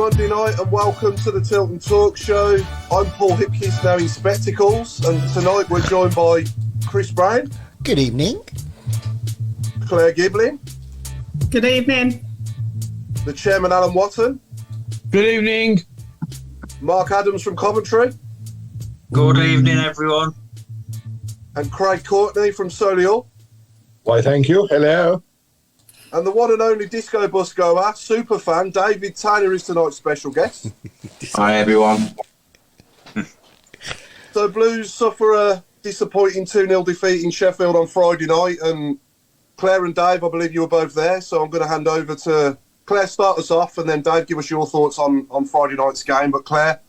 Monday night and welcome to the Tilton Talk Show. I'm Paul Hipkiss, now in spectacles, and tonight we're joined by Chris Brown. Good evening. Claire Giblin. Good evening. The Chairman Alan Watton. Good evening. Mark Adams from Coventry. Good evening, everyone. And Craig Courtney from Solihull. Why, thank you. Hello. And the one and only disco bus goer, super fan, David Taylor is tonight's special guest. Hi, everyone. So Blues suffer a disappointing 2-0 defeat in Sheffield on Friday night, and Claire and Dave, I believe you were both there, so I'm going to hand over to Claire, start us off, and then Dave, give us your thoughts on Friday night's game. But Claire,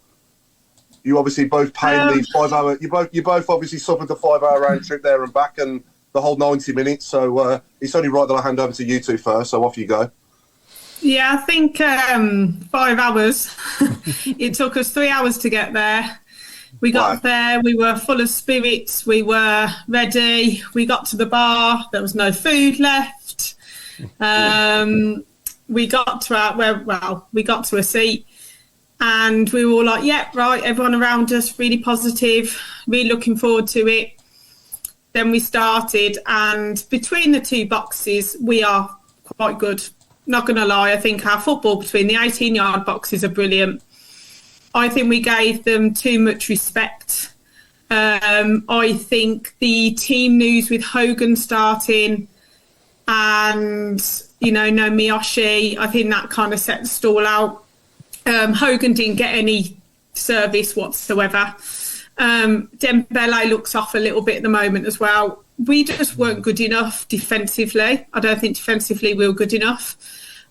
you obviously both paid the 5 hour, you both obviously suffered the 5 hour round trip there and back, and the whole 90 minutes, so it's only right that I hand over to you two first, so off you go. Yeah, I think 5 hours. It took us 3 hours to get there. We got there, we were full of spirits, we were ready, we got to the bar, there was no food left. We got to a seat, and we were all like, yeah, right, everyone around us, really positive, really looking forward to it. Then we started, and between the two boxes, we are quite good. Not going to lie, I think our football between the 18-yard boxes are brilliant. I think we gave them too much respect. I think the team news with Hogan starting and, no Miyoshi, I think that kind of set the stall out. Hogan didn't get any service whatsoever. Dembele looks off a little bit at the moment as well. We just weren't good enough defensively. I don't think defensively we were good enough.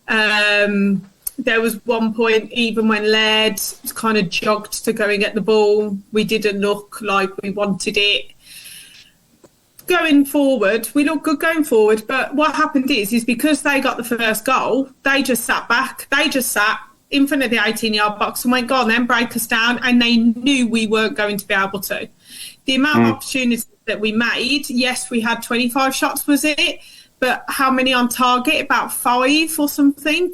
There was one point, even when led, kind of jogged to go and get the ball. We didn't look like we wanted it. Going forward, we looked good going forward, but what happened is because they got the first goal, they just sat back. They just sat in front of the 18-yard box and went, go on then, break us down, and they knew we weren't going to be able to. The amount of opportunities that we made, yes, we had 25 shots, was it? But how many on target? About 5 or something.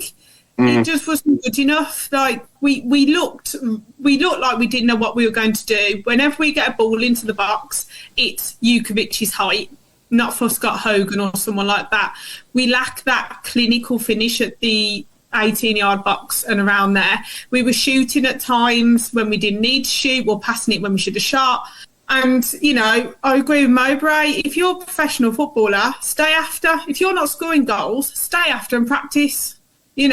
It just wasn't good enough. Like we looked like we didn't know what we were going to do. Whenever we get a ball into the box, it's Jukovic's height, not for Scott Hogan or someone like that. We lack that clinical finish at the 18-yard box and around there. We were shooting at times when we didn't need to shoot, or passing it when we should have shot. And, I agree with Mowbray. If you're a professional footballer, stay after. If you're not scoring goals, stay after and practice. We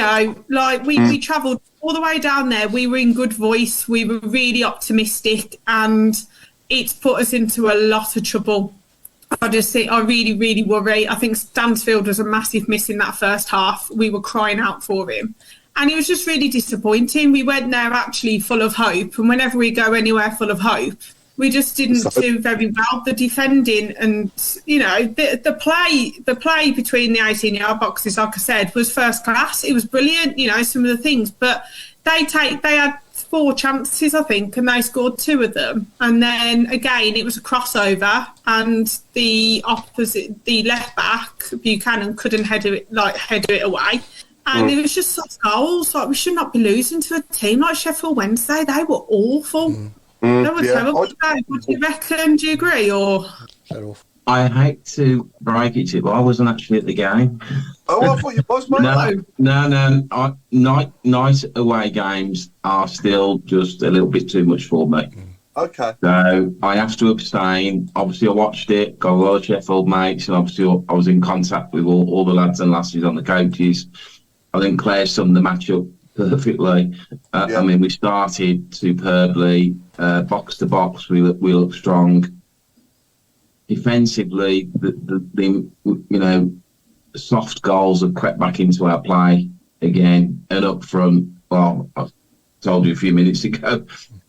travelled all the way down there. We were in good voice. We were really optimistic, and it's put us into a lot of trouble. I really, really worry. I think Stansfield was a massive miss in that first half. We were crying out for him. And it was just really disappointing. We went there actually full of hope. And whenever we go anywhere full of hope, we just didn't do very well. The defending and, the play between the 18-yard boxes, like I said, was first class. It was brilliant, some of the things. But they had 4 chances, I think, and they scored 2 of them. And then again, it was a crossover, and the left back Buchanan couldn't header it away. And it was just such goals. Like, we should not be losing to a team like Sheffield Wednesday. They were awful. They were terrible. What do you reckon? Do you agree? Or I hate to break it to you, but I wasn't actually at the game. Oh, I thought you was, mate. No. Night away games are still just a little bit too much for me. Okay. So I have to abstain. Obviously, I watched it, got a lot of Sheffield mates, and obviously I was in contact with all the lads and lasses on the coaches. I think Claire summed the match up perfectly. I mean, we started superbly, box to box. We looked strong. Defensively, the soft goals have crept back into our play again, and up front. Well, I told you a few minutes ago,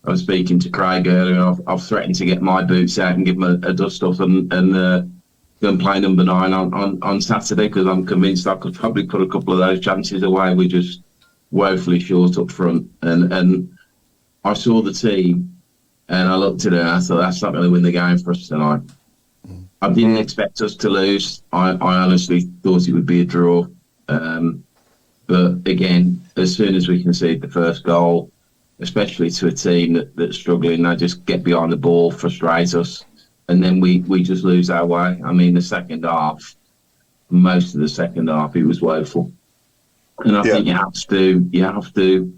I was speaking to Craig earlier, and I've threatened to get my boots out and give them a dust off and go and play number 9 on Saturday, because I'm convinced I could probably put a couple of those chances away. We're just woefully short up front, and I saw the team and I looked at it and I thought, that's not going to win the game for us tonight. I didn't expect us to lose. I honestly thought it would be a draw, but again, as soon as we concede the first goal, especially to a team that's struggling, they just get behind the ball, frustrate us, and then we just lose our way. I mean, the second half, most of the second half, it was woeful. And I think you have to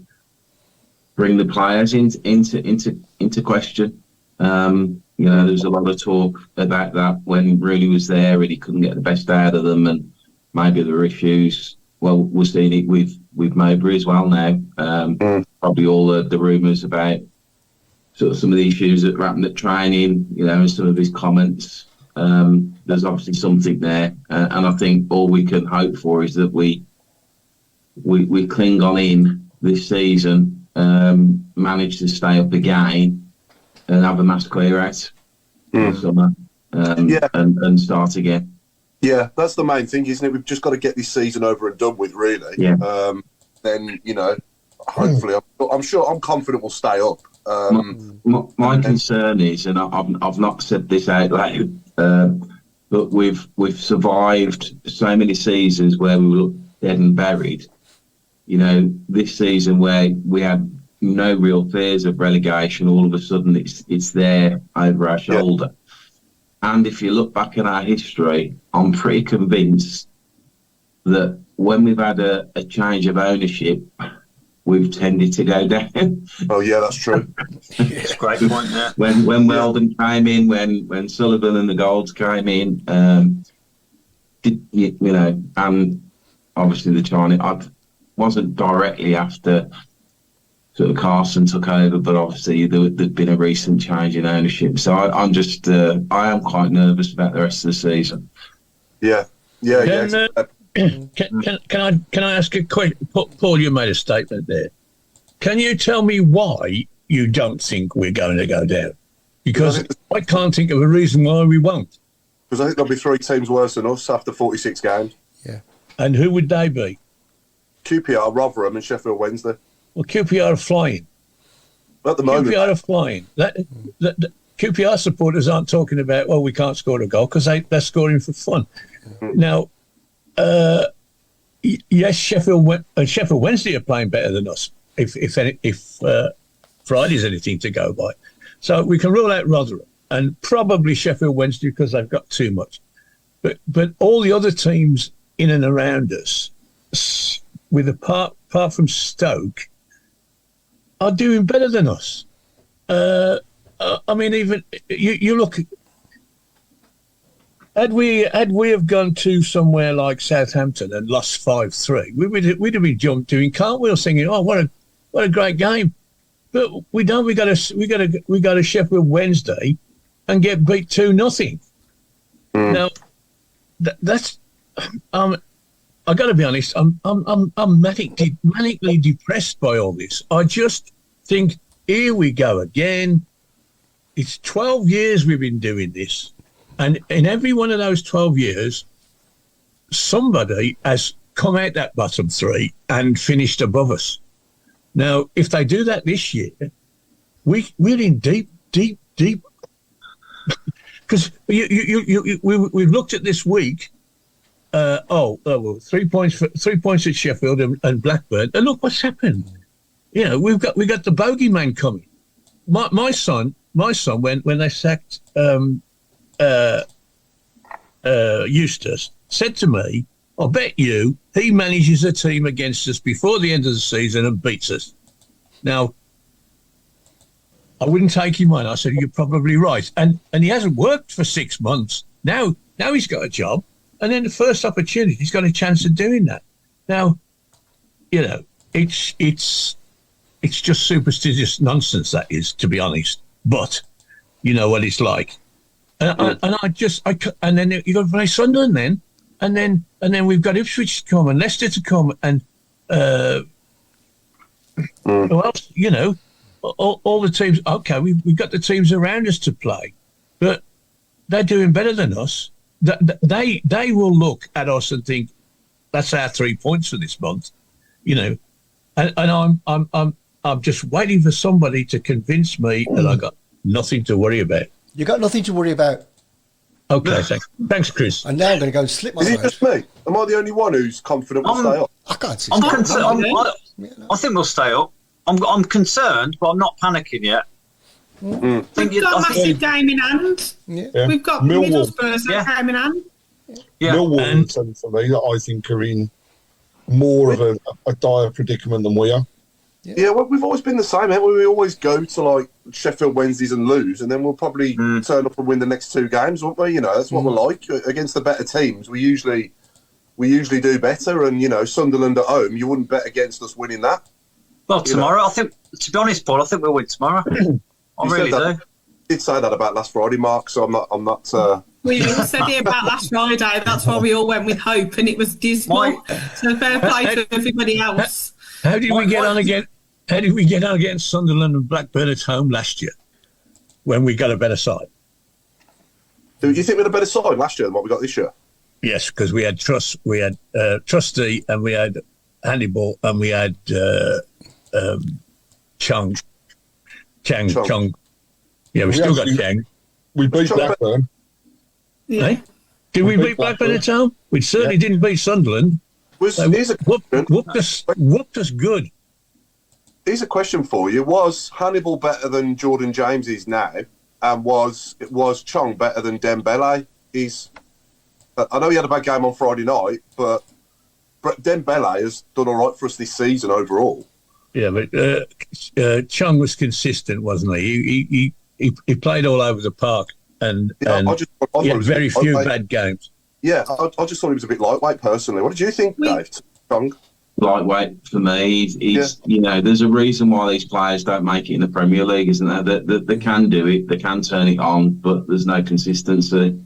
bring the players into question. There's a lot of talk about that when Rooney was there and he couldn't get the best out of them, and maybe there were issues. Well, we're seeing it with Mowbray as well now. Probably all the rumours about sort of some of the issues that happened at training, and some of his comments. There's obviously something there, and I think all we can hope for is that we cling on in this season, manage to stay up again, and have a mass clear out in the summer, and start again. Yeah, that's the main thing, isn't it? We've just got to get this season over and done with, really. Yeah. Then, hopefully, I'm confident we'll stay up. My concern is, and I've not said this out loud, but we've survived so many seasons where we were dead and buried. This season where we had no real fears of relegation, all of a sudden it's there over our shoulder. And if you look back in our history, I'm pretty convinced that when we've had a change of ownership, we've tended to go down. Oh yeah, that's true. It's a great point there. When Weldon came in, when Sullivan and the Golds came in, and obviously the Chinese, I wasn't directly after sort of Carson took over, but obviously there'd been a recent change in ownership. So I am quite nervous about the rest of the season. Yeah. Can I ask a question? Paul, you made a statement there. Can you tell me why you don't think we're going to go down? Because I can't think of a reason why we won't. Because I think there'll be 3 teams worse than us after 46 games. Yeah. And who would they be? QPR, Rotherham and Sheffield Wednesday. Well, QPR are flying. At the moment. QPR are flying. The QPR supporters aren't talking about, we can't score a goal, because they're scoring for fun. Now, yes, Sheffield Wednesday are playing better than us, if Friday's anything to go by. So we can rule out Rotherham and probably Sheffield Wednesday because they've got too much. But all the other teams in and around us, apart from Stoke, are doing better than us. I mean, even you look. Had we have gone to somewhere like Southampton and lost 5-3, we'd have been doing cartwheels, singing, "Oh, what a great game!" But we don't. We got to Sheffield Wednesday and get beat 2-0. Now, that's. I got to be honest. I'm manically depressed by all this. I just think, here we go again. It's 12 years we've been doing this, and in every one of those 12 years, somebody has come out that bottom 3 and finished above us. Now, if they do that this year, we're in deep. Because we've looked at this week. 3 points at Sheffield and Blackburn, and look what's happened. We've got the bogeyman coming. My son when they sacked Eustace, said to me, "I bet you he manages a team against us before the end of the season and beats us." Now, I wouldn't take him on. I said, "You're probably right," and he hasn't worked for 6 months. Now he's got a job. And then the first opportunity, he's got a chance of doing that. Now, it's just superstitious nonsense, that is, to be honest. But you know what it's like. And then you got to play Sunderland then, and then we've got Ipswich to come and Leicester to come and who else? All the teams. Okay, we've got the teams around us to play, but they're doing better than us. They will look at us and think, that's our 3 points for this month, and I'm just waiting for somebody to convince me that I got nothing to worry about. You got nothing to worry about. Okay, thanks, Chris. And now I'm going to go and slip my Is it just me? Am I the only one who's confident we'll stay up? I can't see. I think we'll stay up. I'm concerned, but I'm not panicking yet. We've got a massive game in hand. Yeah. We've got Millwall. Middlesbrough's game in hand. Yeah. Millwall and for me, I think are in more of a dire predicament than we are. Yeah, well, we've always been the same. Haven't we? We always go to like Sheffield Wednesdays and lose, and then we'll probably turn up and win the next 2 games, won't we? You know, that's what we're like against the better teams. We usually do better, and you know, Sunderland at home, you wouldn't bet against us winning that. Well, tomorrow, I think. To be honest, Paul, I think we'll win tomorrow. I really do. You did say that about last Friday, Mark. So I'm not. We all said it about last Friday. That's why we all went with hope, and it was dismal. So fair play to everybody else. How did we get on against Sunderland and Blackburn at home last year when we got a better side? Do you think we had a better side last year than what we got this year? Yes, because we had Trusty, and we had Hannibal, and we had Chang. Yeah, we still got Chang. We beat Blackburn. Yeah. Eh? Did we beat Blackburn at home? We certainly didn't beat Sunderland. Whooped us good. Here's a question for you. Was Hannibal better than Jordan James is now? And was Chong better than Dembele? I know he had a bad game on Friday night, but Dembele has done all right for us this season overall. Yeah, but Chong was consistent, wasn't he? He played all over the park, and he had very few bad games. Yeah, I just thought he was a bit lightweight personally. What did you think, Dave? Chong? Lightweight for me. He's you know, there's a reason why these players don't make it in the Premier League, isn't there? They can do it, they can turn it on, but there's no consistency.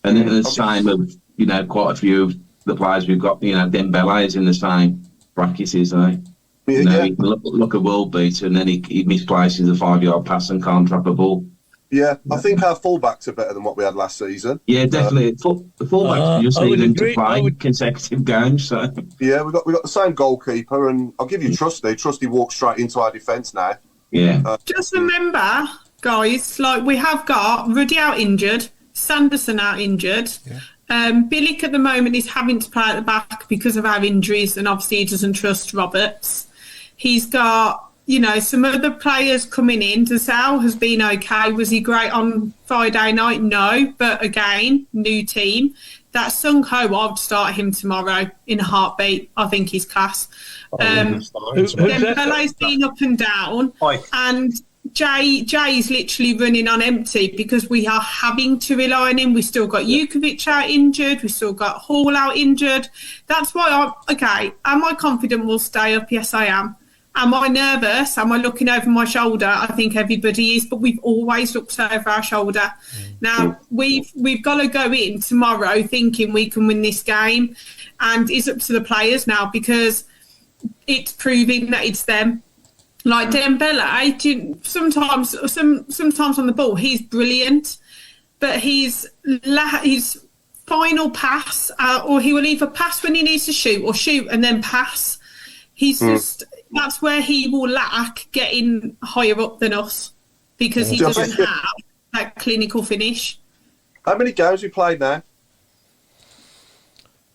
And then the same of, you know, quite a few of the players we've got. You know, Dembele is in the same bracket, isn't he? You know, he can look a world beater, and then he misplaces a 5-yard pass and can't trap a ball. Yeah, I think our fullbacks are better than what we had last season. Yeah, definitely. The fullbacks just need them to play consecutive games. So. Yeah, we got the same goalkeeper, and I'll give you Trusty. Trusty walks straight into our defence now. Yeah. Just remember, guys, like we have got Ruddy out injured, Sanderson out injured. Bilic at the moment is having to play at the back because of our injuries, and obviously he doesn't trust Roberts. He's got, you know, some other players coming in. Desau has been okay. Was he great on Friday night? No. But again, new team. That Sung Ho, I'd start him tomorrow in a heartbeat. I think he's class. Dembele's been up and down. And Jay's literally running on empty because we are having to rely on him. We still got Jukovic out injured. We still got Hall out injured. That's why am I confident we'll stay up? Yes, I am. Am I nervous? Am I looking over my shoulder? I think everybody is, but we've always looked over our shoulder. Now, we've got to go in tomorrow thinking we can win this game, and it's up to the players now because it's proving that it's them. Like Dembele, sometimes on the ball, he's brilliant, but his final pass, or he will either pass when he needs to shoot or shoot and then pass. He's just... That's where he will lack getting higher up than us because he doesn't have that clinical finish. How many games have we played now?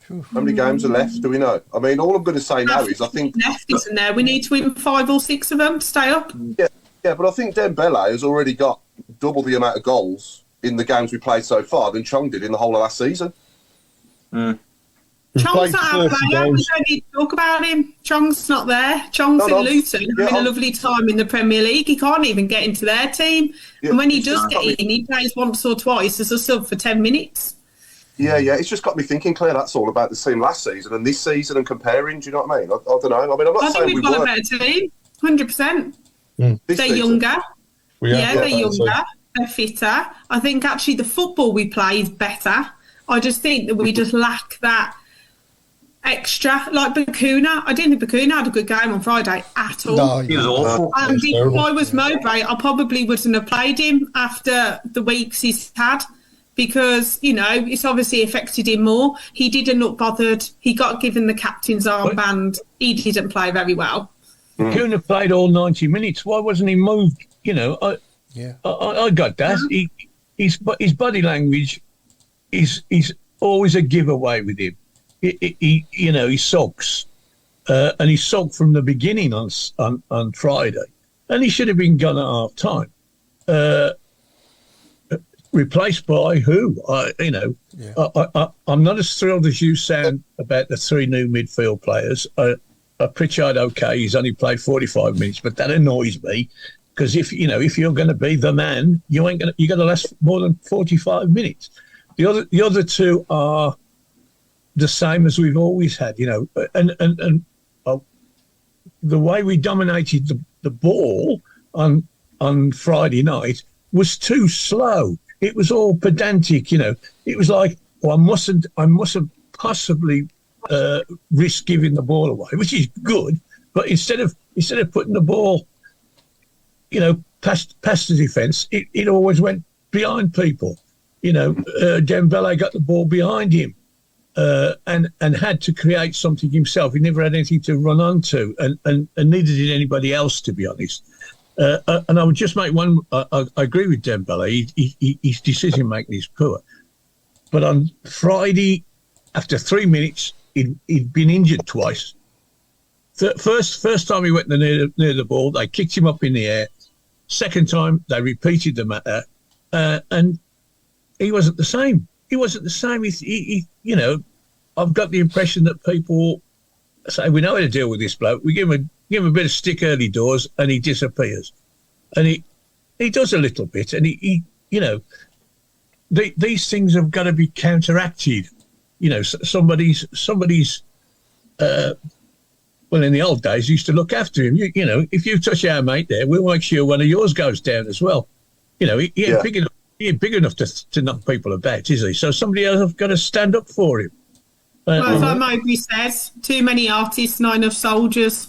How many games are left? Do we know? I mean, all I'm going to say now is I think... Left, isn't there? We need to win 5 or 6 of them to stay up. Yeah, but I think Dembele has already got double the amount of goals in the games we played so far than Chong did in the whole of last season. Chong's not our player. We don't need to talk about him. Chong's not there. Chong's in Luton having a lovely time in the Premier League. He can't even get into their team. And when he does get in, he plays once or twice as a sub for 10 minutes. Yeah, it's just got me thinking, Claire, that's all about the team last season and this season and comparing. Do you know what I mean? I don't know. I mean, I'm not saying we've got a better team, 100%. They're younger. They're younger. They're fitter. I think actually the football we play is better. I just think that we just lack that extra, like Bakuna. I didn't think Bakuna had a good game on Friday at all. No, he was awful. And if I was Mowbray, I probably wouldn't have played him after the weeks he's had because, you know, it's obviously affected him more. He didn't look bothered. He got given the captain's armband. He didn't play very well. Bakuna played all 90 minutes. Why wasn't he moved? You know, I got that. His body language is always a giveaway with him. He sulks. and he sulked from the beginning on Friday, and he should have been gone at half time. Replaced by who? I'm not as thrilled as you sound about the 3 new midfield players. Pritchard, okay, he's only played 45 minutes, but that annoys me because if you're going to be the man, you got to last more than 45 minutes. The other 2 are the same as we've always had, and the way we dominated the ball on Friday night was too slow. It was all pedantic, It was like, I mustn't possibly risk giving the ball away, which is good. But instead of putting the ball, past the defence, it always went behind people. Dembele got the ball behind him and had to create something himself. He never had anything to run onto, and neither did anybody else, to be honest. And I would just make one. I agree with Dembele. His decision making is poor. But on Friday, after 3 minutes, he'd been injured twice. First time he went near the ball, they kicked him up in the air. Second time, they repeated the matter, and he wasn't the same. He wasn't the same. I've got the impression that people say, we know how to deal with this bloke. We give him a bit of stick early doors, and he disappears. And he does a little bit, and these things have got to be counteracted. Somebody's. Well, in the old days, used to look after him. If you touch our mate there, we'll make sure one of yours goes down as well. He ain't big enough. He ain't big enough to knock people about, is he? So somebody else has got to stand up for him. Well, as Moby says, too many artists, not enough soldiers.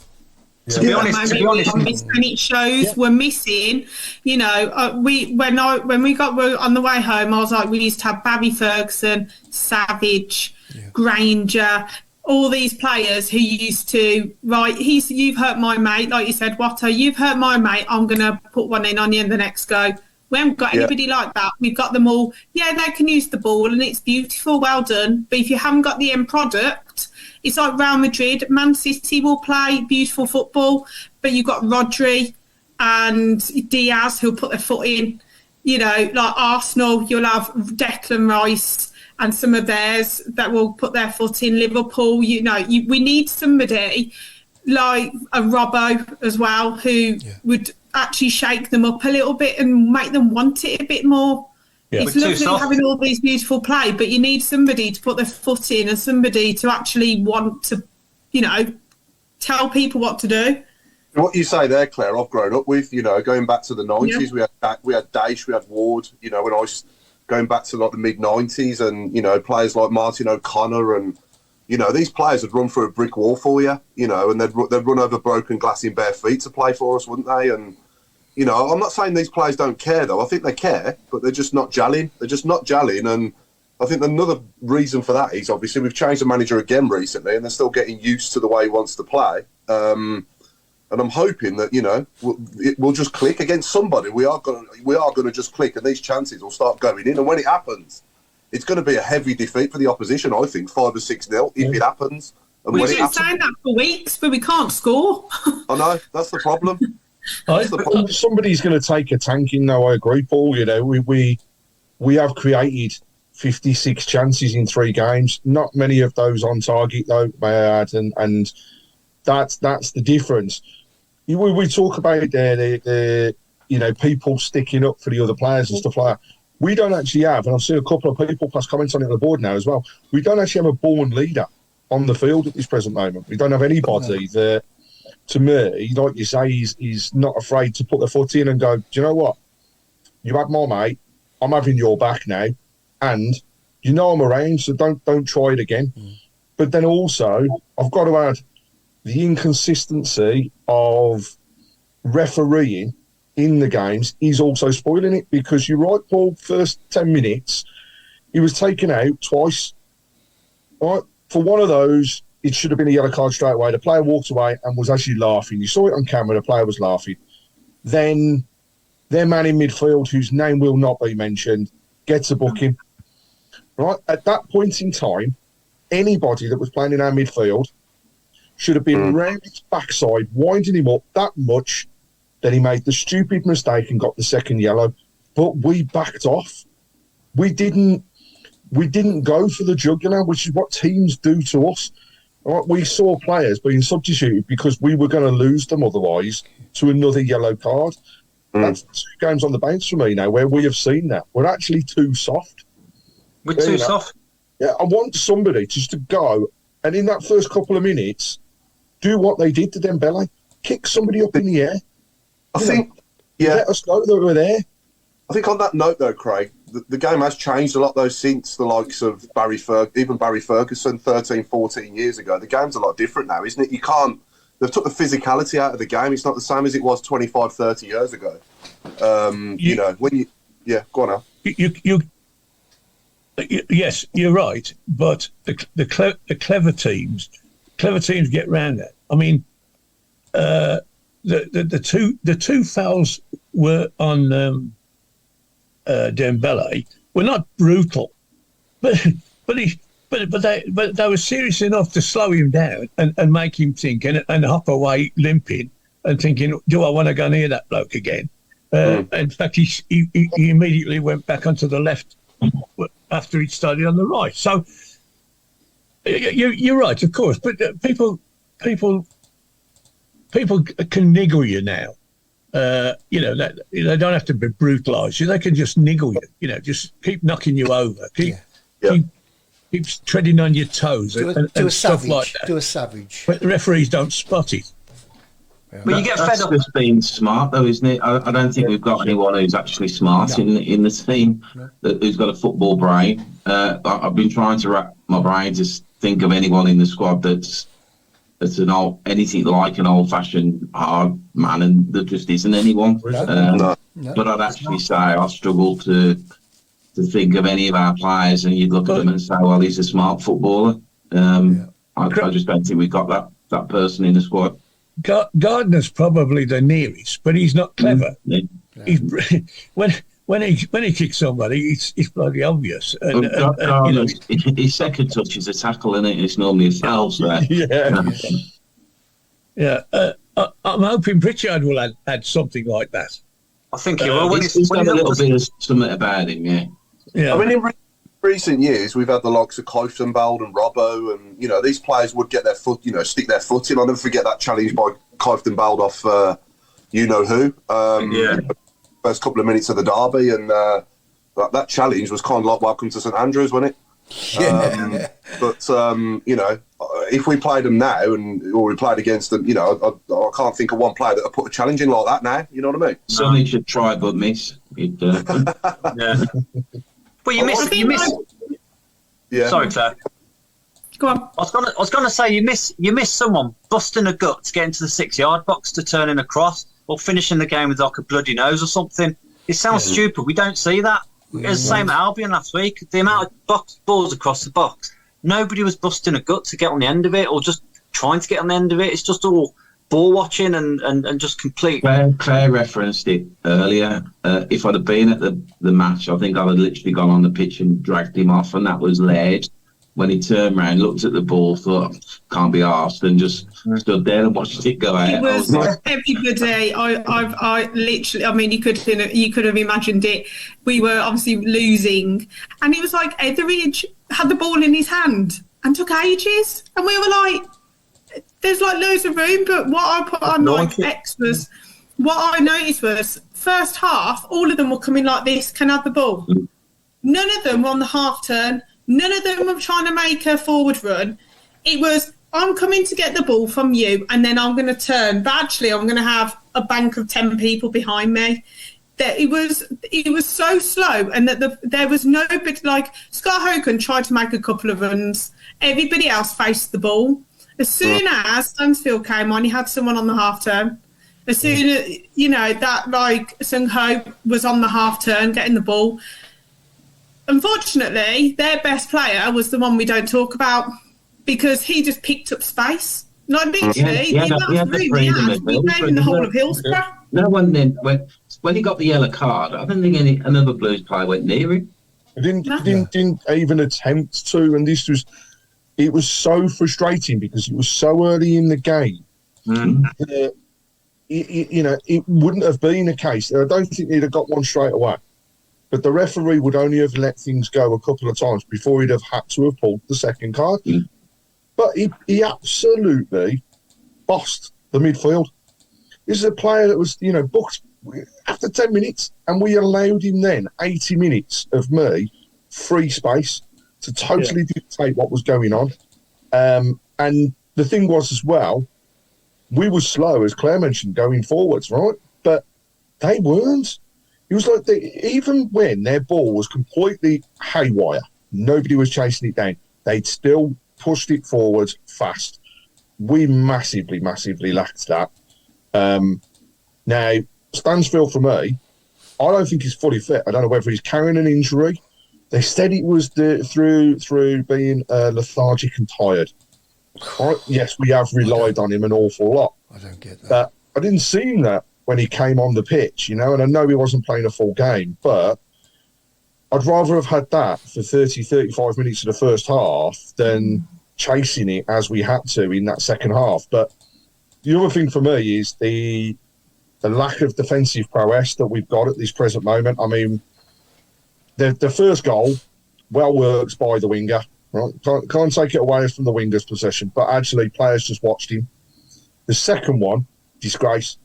Yeah. To be honest, and it shows we're missing. When we got on the way home, I was like, we used to have Barry Ferguson, Savage, Granger, all these players who used to you've hurt my mate, like you said, Watto, you've hurt my mate. I'm gonna put one in on you, and the next go. We haven't got anybody like that. We've got them all. Yeah, they can use the ball, and it's beautiful, well done. But if you haven't got the end product, it's like Real Madrid. Man City will play beautiful football, but you've got Rodri and Diaz who'll put their foot in. Like Arsenal, you'll have Declan Rice and some of theirs that will put their foot in. Liverpool, we need somebody like a Robbo as well who would actually shake them up a little bit and make them want it a bit more. Yeah. It's lovely having all these beautiful play, but you need somebody to put their foot in and somebody to actually want to, tell people what to do. What you say there, Claire, I've grown up with, going back to the 90s, we had Daesh, we had Ward, when I was going back to like the mid-90s and, players like Martin O'Connor and, these players would run through a brick wall for you, and they'd run over broken glass in bare feet to play for us, wouldn't they? And, I'm not saying these players don't care, though. I think they care, but they're just not gelling. And I think another reason for that is, obviously, we've changed the manager again recently, and they're still getting used to the way he wants to play. And I'm hoping that, it will just click against somebody. We are going to just click, and these chances will start going in. And when it happens, it's going to be a heavy defeat for the opposition, I think, 5 or 6-0, if it happens. And we've been saying that for weeks, but we can't score. I know, that's the problem. Somebody's going to take a tanking, though, I agree, Paul. We have created 56 chances in 3 games. Not many of those on target, though, may I add, and that's the difference. We talk about the people sticking up for the other players and stuff like that. We don't actually have, and I've seen a couple of people plus comments on it on the board now as well, we don't actually have a born leader on the field at this present moment. We don't have anybody that, to me, like you say, he's not afraid to put their foot in and go, do you know what? You had my mate, I'm having your back now, and I'm around, so don't try it again. But then also, I've got to add the inconsistency of refereeing in the games is also spoiling it, because you're right, Paul, first 10 minutes, he was taken out twice. Right? For one of those, it should have been a yellow card straight away. The player walked away and was actually laughing. You saw it on camera, the player was laughing. Then their man in midfield, whose name will not be mentioned, gets a booking. Right? At that point in time, anybody that was playing in our midfield should have been round his backside, winding him up that much. Then he made the stupid mistake and got the second yellow. But we backed off. We didn't go for the jugular, which is what teams do to us. We saw players being substituted because we were going to lose them otherwise to another yellow card. That's 2 games on the bench for me now where we have seen that. We're actually too soft. We're too soft. Yeah, I want somebody just to go and in that first couple of minutes do what they did to Dembele. Kick somebody up in the air. I think, let us know that we're there. I think on that note, though, Craig, the game has changed a lot, though, since the likes of Barry Ferguson 13, 14 years ago. The game's a lot different now, isn't it? They've took the physicality out of the game. It's not the same as it was 25, 30 years ago. Go on now. Yes, you're right, but the clever teams get round that. I mean, the two fouls were on Dembele were not brutal, but they were serious enough to slow him down and make him think and hop away limping and thinking, do I want to go near that bloke again? In fact, he immediately went back onto the left after he'd started on the right. So you're right, of course, but people can niggle you now. That they don't have to brutalise you; they can just niggle you. Just keep knocking you over, keep treading on your toes, and stuff like that. Do a savage. But the referees don't spot it. Yeah. But you get fed up. Just being smart, though, isn't it? I don't think we've got anyone who's actually smart in the team who's got a football brain. I've been trying to wrap my brain to think of anyone in the squad that's anything like an old-fashioned hard man, and there just isn't anyone. No. But I'd actually say I struggle to think of any of our players, and you'd look at them and say, well, he's a smart footballer. I just don't think we've got that person in the squad. Gardner's probably the nearest, but he's not clever. He's, when he kicks somebody, it's bloody obvious. His second touch is a tackle, isn't it? It's normally a foul. So. I'm hoping Pritchard will add something like that. I think he will. He's got a little bit of something about him, yeah. I mean, in recent years, we've had the likes of Cliftonbald and Robbo, and these players would get their foot, stick their foot in. I'll never forget that challenge by Cliftonbald off who. First couple of minutes of the derby, and that challenge was kind of like Welcome to St Andrews, wasn't it? If we played them now, or we played against them, I can't think of one player that would put a challenge in like that now. You know what I mean? Something should try but miss. Yeah. Well, you miss. Yeah. Sorry, Claire. Go on. I was gonna say you miss someone busting a gut to get into the 6-yard box to turn in a cross, or finishing the game with like a bloody nose or something. It sounds stupid. We don't see that. It was the same at Albion last week. The amount of balls across the box, nobody was busting a gut to get on the end of it, or just trying to get on the end of it. It's just all ball watching and just complete. Claire referenced it earlier. If I'd have been at the match, I think I'd have literally gone on the pitch and dragged him off, and that was Laird. When he turned around, looked at the ball, thought, can't be arsed, and just stood there and watched it go out. It was everybody. I literally, I mean, you could have imagined it. We were obviously losing, and it was like Etheridge had the ball in his hand and took ages, and we were like, there's like loads of room, but what I put on was, what I noticed was, first half, all of them were coming like this, can have the ball. None of them were on the half turn. None of them were trying to make a forward run. It was, I'm coming to get the ball from you, and then I'm going to turn. But actually, I'm going to have a bank of 10 people behind me. That it was so slow, and that there was no bit like Scott Hogan tried to make a couple of runs. Everybody else faced the ball. As soon as Stansfield came on, he had someone on the half turn. As soon as that like Sung Ho was on the half turn getting the ball. Unfortunately, their best player was the one we don't talk about, because he just picked up space. Like literally, he had the whole of Hillsborough. No one then when he got the yellow card, I don't think another Blues player went near him. Didn't even attempt to, and this was it was so frustrating because it was so early in the game that, it wouldn't have been a case. I don't think he'd have got one straight away. But the referee would only have let things go a couple of times before he'd have had to have pulled the second card. But he absolutely bossed the midfield. This is a player that was, booked after 10 minutes, and we allowed him then 80 minutes of free space to totally dictate what was going on. And the thing was as well, we were slow, as Claire mentioned, going forwards, right? But they weren't. It was like even when their ball was completely haywire, nobody was chasing it down, they'd still pushed it forward fast. We massively, massively lacked that. Now, Stansfield, for me, I don't think he's fully fit. I don't know whether he's carrying an injury. They said it was through being lethargic and tired. Yes, we have relied on him an awful lot. I don't get that. But I didn't see him that when he came on the pitch, and I know he wasn't playing a full game, but I'd rather have had that for 30, 35 minutes of the first half than chasing it as we had to in that second half. But the other thing for me is the lack of defensive prowess that we've got at this present moment. I mean, the first goal, well worked by the winger. Right? Can't take it away from the winger's possession, but actually players just watched him. The second one, disgrace.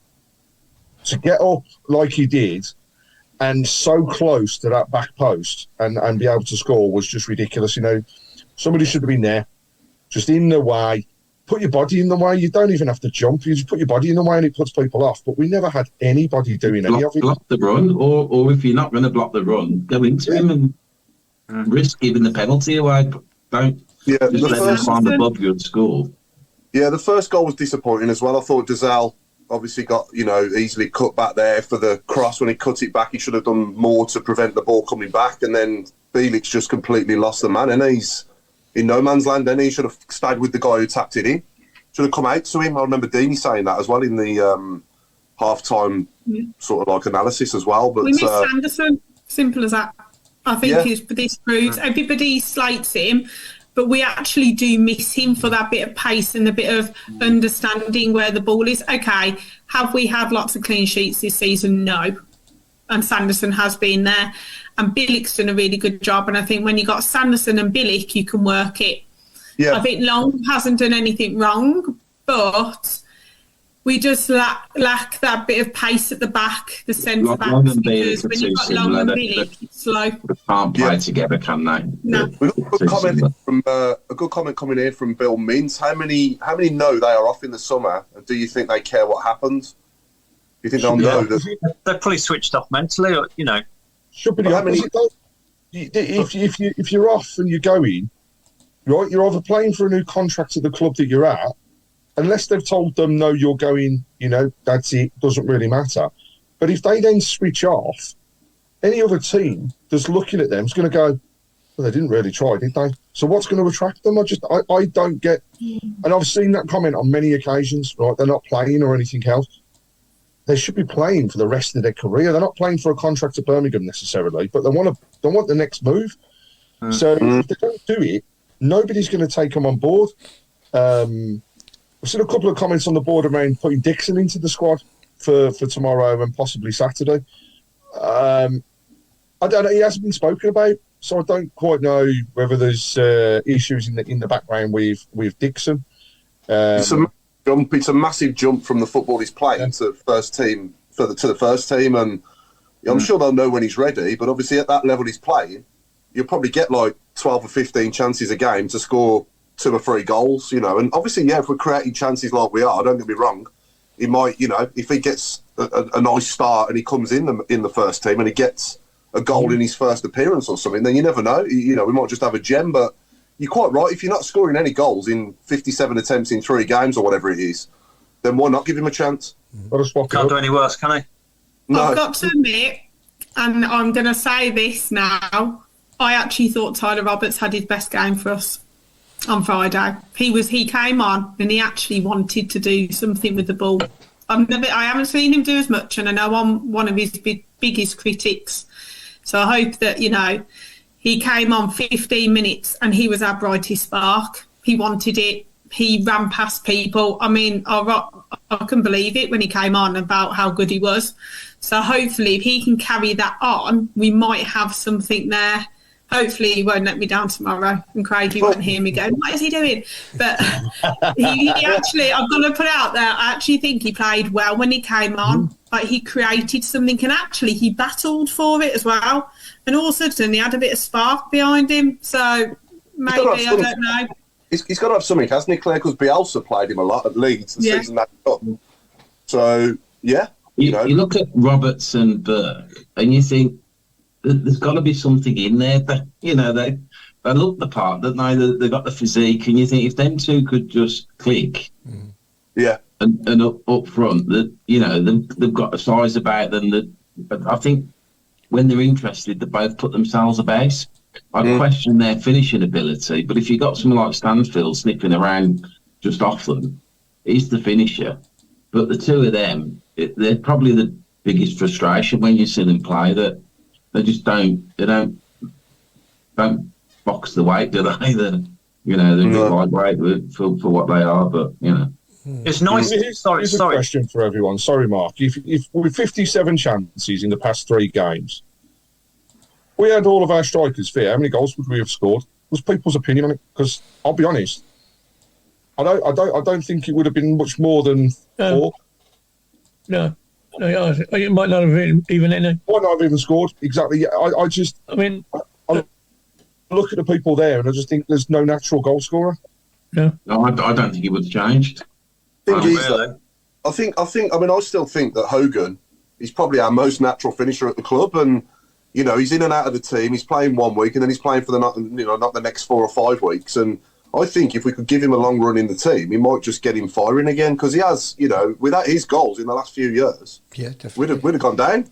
To get up like he did and so close to that back post and be able to score was just ridiculous. Somebody should have been there, just in the way. Put your body in the way. You don't even have to jump. You just put your body in the way and it puts people off. But we never had anybody doing any of it. Block the run, or if you're not going to block the run, go into him and risk giving the penalty away. Don't just let him climb above you and score. Yeah, the first goal was disappointing as well. I thought Dazal obviously got, easily cut back there for the cross. When he cut it back, he should have done more to prevent the ball coming back. And then Felix just completely lost the man. And he's in no man's land, and he should have stayed with the guy who tapped it in. Should have come out to him. I remember Deeney saying that as well in the half-time sort of analysis as well. But we miss Sanderson. Simple as that. I think this proves everybody slates him, but we actually do miss him for that bit of pace and the bit of understanding where the ball is. Okay, have we had lots of clean sheets this season? No. And Sanderson has been there. And Billick's done a really good job. And I think when you got Sanderson and Billick, you can work it. Yeah. I think Long hasn't done anything wrong, but we just lack that bit of pace at the back, the centre backs, because when you've got Long and Billick, it's slow. They can't play together, can they? No. We've got a good comment coming in from Bill Mintz. How many know they are off in the summer, and do you think they care what happens? Do you think they'll know that they're probably switched off mentally, or, Should be the opposite, though. If you're off and you're going, right, you're either playing for a new contract at the club that you're at, unless they've told them, no, you're going, that's it, doesn't really matter. But if they then switch off, any other team that's looking at them is going to go, well, they didn't really try, did they? So what's going to attract them? I don't get... And I've seen that comment on many occasions, right? They're not playing or anything else. They should be playing for the rest of their career. They're not playing for a contract at Birmingham necessarily, but they want the next move. So if they don't do it, nobody's going to take them on board. I've seen a couple of comments on the board around putting Dixon into the squad for tomorrow and possibly Saturday. I don't know. He hasn't been spoken about, so I don't quite know whether there's issues in the background with Dixon. It's a massive jump from the football he's playing to the first team to the first team, and I'm sure they'll know when he's ready. But obviously, at that level he's playing, you'll probably get 12 or 15 chances a game to score 2 or 3 goals, And obviously, if we're creating chances like we are, don't get me wrong, he might, if he gets a nice start and he comes in the first team and he gets a goal in his first appearance or something, then you never know. We might just have a gem, but you're quite right. If you're not scoring any goals in 57 attempts in 3 games or whatever it is, then why not give him a chance? Can't do any worse, can he? No. I've got to admit, and I'm going to say this now, I actually thought Tyler Roberts had his best game for us on Friday. He came on and he actually wanted to do something with the ball. I haven't seen him do as much, and I know I'm one of his biggest critics. So I hope that, he came on 15 minutes and he was our brightest spark. He wanted it. He ran past people. I mean, I couldn't believe it when he came on about how good he was. So hopefully if he can carry that on, we might have something there. Hopefully he won't let me down tomorrow and Craigie won't hear me go, what is he doing? But he actually, I'm going to put it out there, I actually think he played well when he came on. Like he created something and actually he battled for it as well. And all of a sudden he had a bit of spark behind him. So maybe, I don't know. He's got to have something, hasn't he, Claire? Because Bielsa played him a lot at Leeds the season that got. So, yeah. You look at Roberts and Burke and you think there's got to be something in there. But, you know, they look the part, don't they? They've got the physique. And you think if them two could just click and up front, that you know, they've got a size about them that I think when they're interested, they both put themselves about. I'd question their finishing ability, but if you got someone like Stansfield snipping around just off them, he's the finisher. But the two of them, they're probably the biggest frustration when you see them play, that they just don't box the weight, do they? They're just lightweight for what they are, but you know. It's nice. Here's a question for everyone. Sorry, Mark. If with 57 chances in the past 3 games, we had all of our strikers fit, how many goals would we have scored? Was people's opinion on it? Because I'll be honest, I don't think it would have been much more than 4. No, it might not have been even any. Might not have even scored. Exactly. Yeah, I look at the people there and I just think there's no natural goal scorer. No, I don't think it would have changed. I still think that Hogan is probably our most natural finisher at the club, and you know, he's in and out of the team. He's playing 1 week and then he's playing for not the next 4 or 5 weeks. And I think if we could give him a long run in the team, he might just get him firing again, because he has, you know, without his goals in the last few years, we'd have gone down.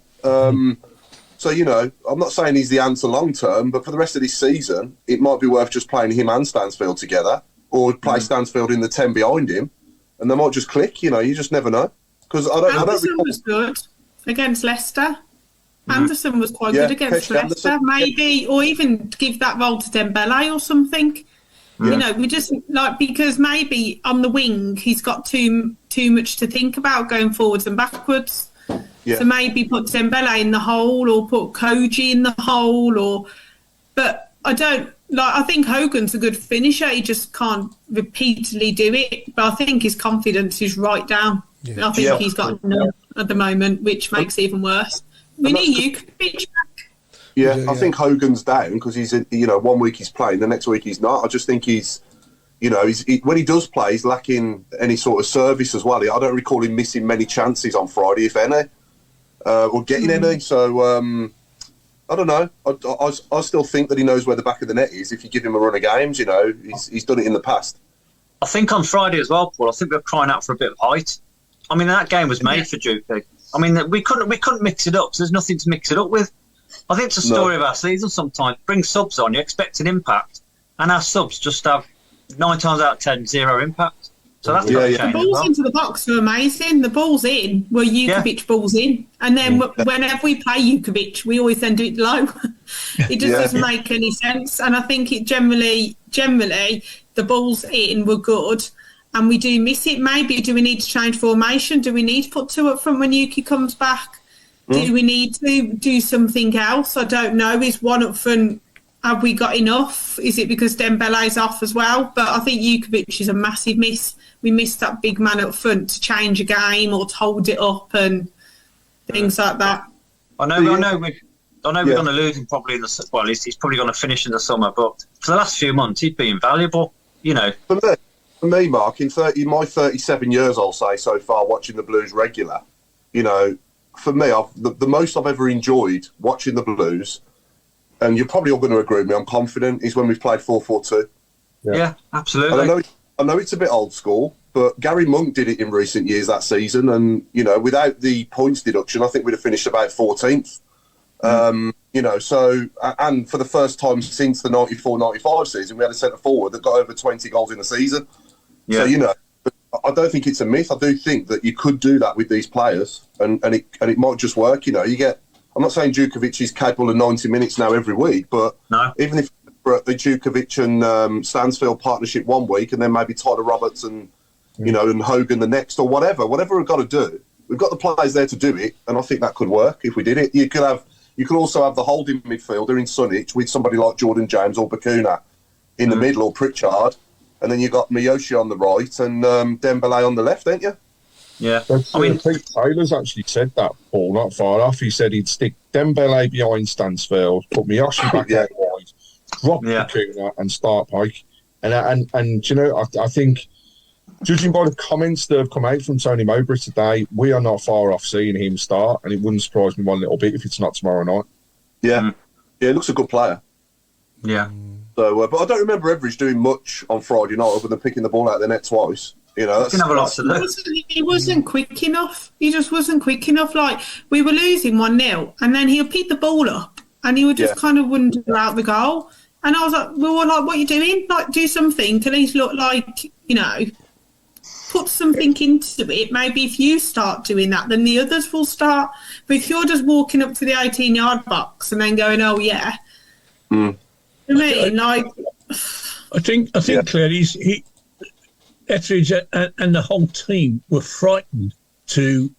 So, you know, I'm not saying he's the answer long term, but for the rest of this season, it might be worth just playing him and Stansfield together, or play Stansfield in the 10 behind him, and they might just click. You know, you just never know. Because Anderson was good against Leicester. Anderson was quite good against Leicester, maybe, or even give that role to Dembele or something. You know, we just because maybe on the wing he's got too much to think about going forwards and backwards. Yeah. So maybe put Dembele in the hole or put Koji in the hole, but I don't. I think Hogan's a good finisher. He just can't repeatedly do it. But I think his confidence is right down. Yeah. I think he's got none at the moment, which makes it even worse. We need Jukovic back. Yeah, I think Hogan's down because he's, 1 week he's playing, the next week he's not. I just think he's, when he does play, he's lacking any sort of service as well. I don't recall him missing many chances on Friday, if any, or getting any. So, I don't know. I still think that he knows where the back of the net is. If you give him a run of games, he's done it in the past. I think on Friday as well, Paul, I think we were crying out for a bit of height. I mean, that game was made for Juke. I mean, we couldn't mix it up, so there's nothing to mix it up with. I think it's a story of our season sometimes. Bring subs on, you expect an impact, and our subs just have 9 times out of 10 zero impact. So that's got to change. The balls into the box were amazing. The balls in were Jukovic balls in, and then whenever we play Jukovic, we always then do it low. It just doesn't make any sense. And I think it generally the balls in were good. And we do miss it. Maybe do we need to change formation? Do we need to put 2 up front when Yuki comes back? Do we need to do something else? I don't know. Is 1 up front, have we got enough? Is it because Dembele's off as well? But I think Jukovic is a massive miss. We missed that big man up front to change a game or to hold it up and things like that. I know we're going to lose him probably in the... Well, at least he's probably going to finish in the summer. But for the last few months, he's been invaluable, For me, Mark, in my 37 years, I'll say, so far, watching the Blues regular, for me, the most I've ever enjoyed watching the Blues, and you're probably all going to agree with me, I'm confident, is when we've played 4-4-2. Yeah, absolutely. And I know it's a bit old school, but Gary Monk did it in recent years that season, and, without the points deduction, I think we'd have finished about 14th. So, and for the first time since the 94-95 season, we had a centre-forward that got over 20 goals in the season. Yeah. So, but I don't think it's a myth. I do think that you could do that with these players, and it might just work. I'm not saying Jukovic is capable of 90 minutes now every week, but even if for desperate, the Djukovic and Stansfield partnership one week, and then maybe Tyler Roberts and and Hogan the next, or whatever we've got to do. We've got the players there to do it, and I think that could work if we did it. You could also have the holding midfielder in Sunich with somebody like Jordan James or Bakuna in the middle, or Pritchard, and then you got Miyoshi on the right and Dembele on the left, ain't you? Yeah. But, Pete Taylor's actually said that, Paul, not far off. He said he'd stick Dembele behind Stansfield, put Miyoshi back out wide, drop Bakuna and start Pike. And I think, judging by the comments that have come out from Tony Mowbray today, we are not far off seeing him start, and it wouldn't surprise me one little bit if it's not tomorrow night. Yeah. Yeah, he looks a good player. Yeah. So, but I don't remember Everidge doing much on Friday night other than picking the ball out of the net twice. That's, have a lot to do. He wasn't quick enough. He just wasn't quick enough. Like, we were losing 1-0, and then he'll pick the ball up, and he would just kind of wander out the goal. And I was like, well, like, what are you doing? Like, do something to at least look like, put something into it. Maybe if you start doing that, then the others will start. But if you're just walking up to the 18-yard box and then going, oh, yeah. I mean, like... I think Claire, Etheridge and the whole team were frightened to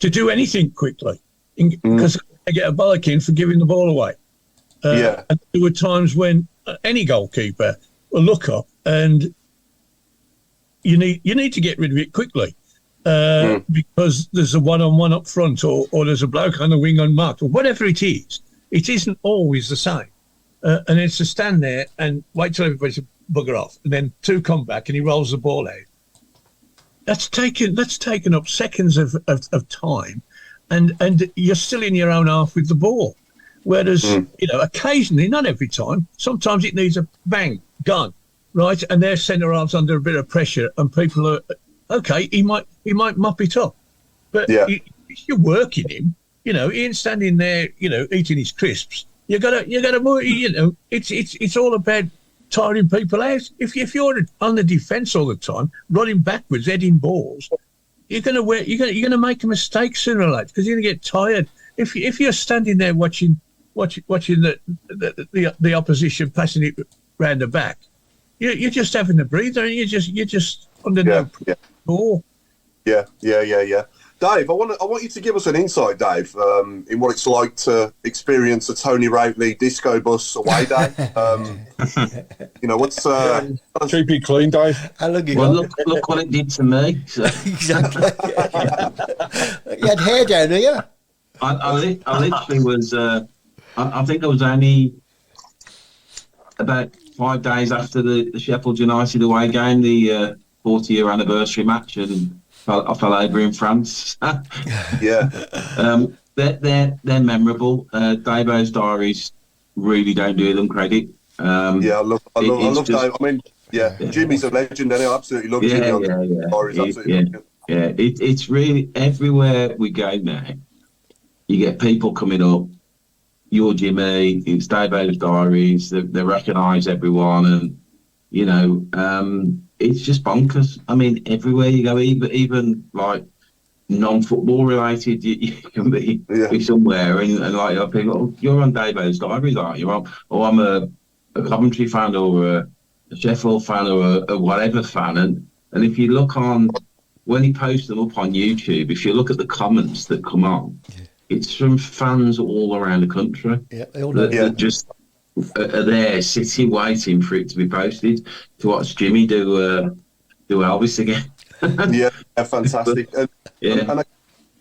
do anything quickly because they get a bollocking for giving the ball away. And there were times when any goalkeeper will look up and you need to get rid of it quickly because there's a one-on-one up front or there's a bloke on the wing unmarked or whatever it is. It isn't always the same. And it's to stand there and wait till everybody's bugger off, and then two come back and he rolls the ball out. That's taken up seconds of time, and you're still in your own half with the ball. Whereas occasionally, not every time, sometimes it needs a bang, gone, right, and their centre halves under a bit of pressure, and people are okay. He might mop it up, but if you're working him, he ain't standing there, eating his crisps. You gotta move. It's all about tiring people out. If you're on the defence all the time, running backwards, heading balls, you're gonna make a mistake sooner or later because you're gonna get tired. If you're standing there watching the opposition passing it round the back, you're just having a breather and you're just under no ball. Yeah. Dave, I want you to give us an insight, Dave, in what it's like to experience a Tony Routley disco bus away day. What's keep it clean, Dave. Look what it did to me. So. Exactly. You had hair down here. I literally was. I think I was only about 5 days after the Sheffield United away game, the 40-year anniversary match, and I fell over in France. Yeah. They're memorable. Davo's diaries really don't do them credit. I love Dave. I mean, Jimmy's a legend, and I absolutely love Jimmy. It's really everywhere we go now. You get people coming up. You're Jimmy. It's Davo's diaries. They recognise everyone, and it's just bonkers. I mean, everywhere you go, even like non-football related, you can be somewhere and like people, you're on Davo's diaries, aren't you? Or I'm a Coventry fan or a Sheffield fan or a whatever fan, and if you look on when he posts them up on YouTube, if you look at the comments that come on, it's from fans all around the country. Yeah, they all know. That just are there sitting waiting for it to be posted to watch Jimmy do Elvis again. Fantastic. And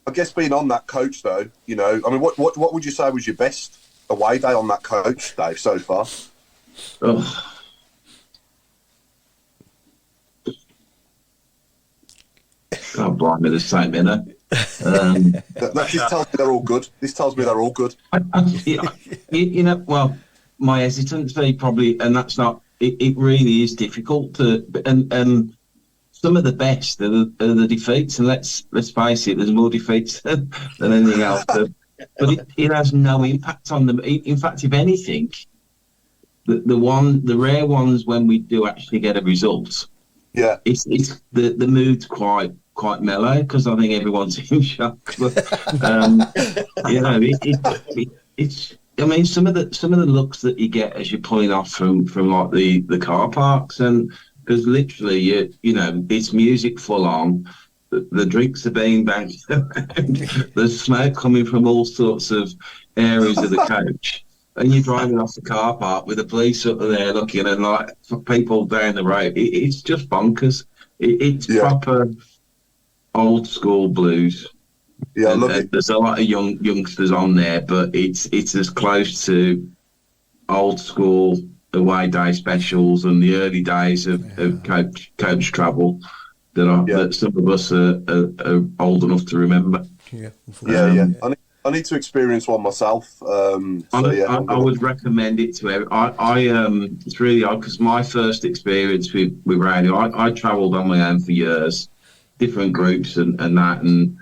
I guess being on that coach though, I mean, what would you say was your best away day on that coach, Dave, so far? Oh. God, blimey, the same, That just tells me they're all good. This tells me they're all good. Well, my hesitancy probably, and that's not. It really is difficult to, and some of the best are the defeats, and let's face it, there's more defeats than anything else. But it has no impact on them. In fact, if anything, the rare ones when we do actually get a result, it's the mood's quite mellow because I think everyone's in shock. But, I mean, some of the looks that you get as you're pulling off from like the car parks, and because literally you know it's music full on, the drinks are being banged around, there's smoke coming from all sorts of areas of the coach, and you're driving off the car park with the police up there looking, and like for people down the road, it's just bonkers. It's proper old school blues. Yeah, I love it. There's a lot of youngsters on there, but it's as close to old school away day specials and the early days of coach travel that some of us are old enough to remember. Yeah. I need to experience one myself. I would recommend it to everyone. It's really odd because my first experience with radio, I travelled on my own for years, different groups and that, and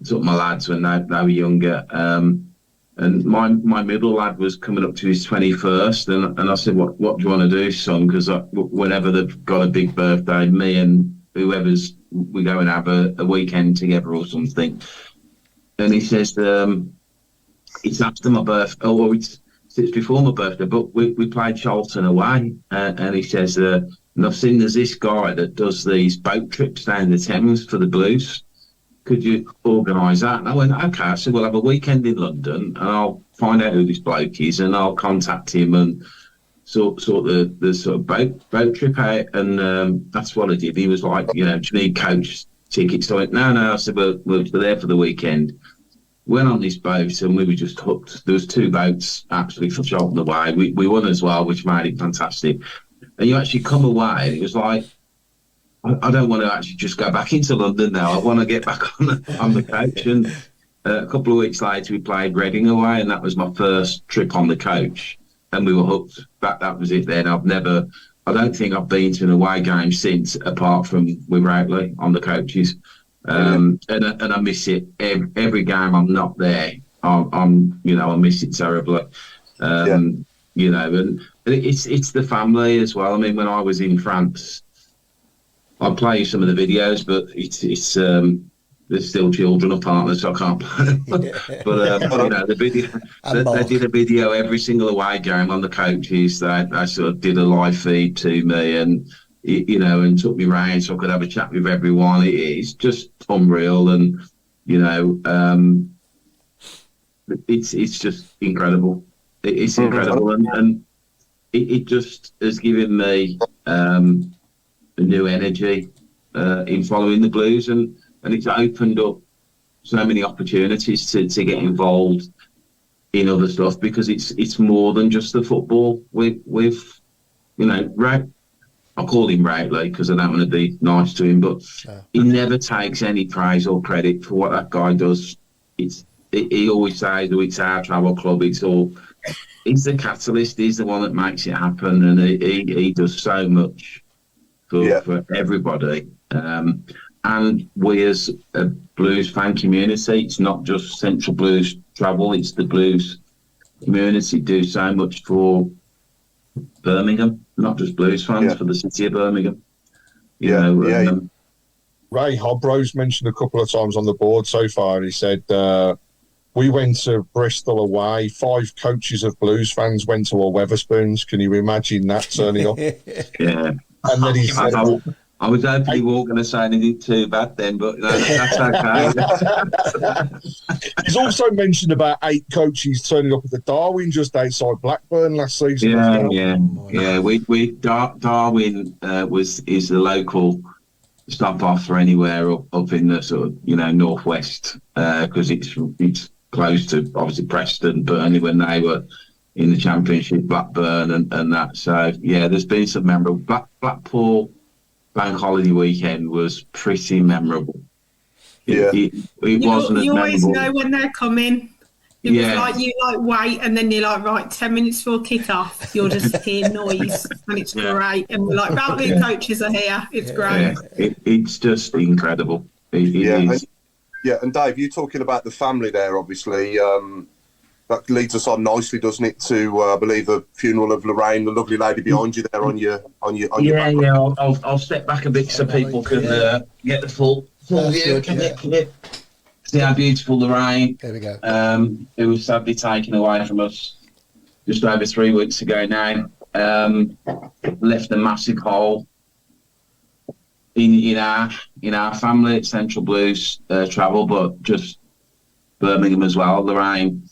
took my lads when they were younger. And my middle lad was coming up to his 21st, and I said, what do you want to do, son? Because whenever they've got a big birthday, me and whoever's, we go and have a weekend together or something. And he says, it's after my birthday, it's before my birthday, but we played Charlton away. And he says, and I've seen there's this guy that does these boat trips down the Thames for the Blues. Could you organise that? And I went, okay. I said, we'll have a weekend in London and I'll find out who this bloke is and I'll contact him and sort the sort of boat trip out. And that's what I did. He was like, do you need coach tickets? So I went, no. I said, we're there for the weekend. Went on this boat and we were just hooked. There was 2 boats actually for Charlton away. We won as well, which made it fantastic. And you actually come away and it was like, I don't want to actually just go back into London now. I want to get back on the coach. And a couple of weeks later, we played Reading away, and that was my first trip on the coach. And we were hooked. That was it then. I don't think I've been to an away game since, apart from with Routley on the coaches. And I miss it. Every game I'm not there, I miss it terribly. And it's the family as well. I mean, when I was in France, I'll play you some of the videos, but it's there's still children or partners, so I can't play them. But the video, they did a video every single away game on the coaches. They sort of did a live feed to me, and and took me round so I could have a chat with everyone. It's just unreal, and it's just incredible. It's incredible, and it just has given me a new energy in following the Blues, and it's opened up so many opportunities to get involved in other stuff, because it's more than just the football. With I call him Routley because I don't want to be nice to him, but he never takes any praise or credit for what that guy does. He always says, it's our travel club, he's the catalyst, he's the one that makes it happen, and he does so much for everybody. And we as a Blues fan community, it's not just Central Blues travel, it's the Blues community do so much for Birmingham, not just Blues fans, for the city of Birmingham. Ray Hobro's mentioned a couple of times on the board so far, and he said, we went to Bristol away, 5 coaches of Blues fans went to a Wetherspoons. Can you imagine that turning up? Yeah. And then he said, I was hoping you weren't going to say anything too bad then, but that's okay. He's also mentioned about 8 coaches turning up at the Darwin just outside Blackburn last season. Yeah. We Darwin is the local stop off for anywhere up in the sort of northwest, because it's close to obviously Preston, Burnley when they were in the Championship, Blackburn and that. So there's been some memorable. Blackpool Bank Holiday weekend was pretty memorable. It wasn't as memorable. You always know when they're coming. It was like you wait, and then you're like, right, 10 minutes before kick-off, you'll just hear noise, and it's great. And we're like, Routley coaches are here. It's great. It's just incredible. It is. And Dave, you talking about the family there, obviously. That leads us on nicely, doesn't it, to I believe the funeral of Lorraine, the lovely lady behind you there on your background. I'll step back a bit so people can get the full view. see how beautiful Lorraine, There we go. who was sadly taken away from us just over 3 weeks ago now, left a massive hole in our family at Central Blues travel, but just Birmingham as well. Lorraine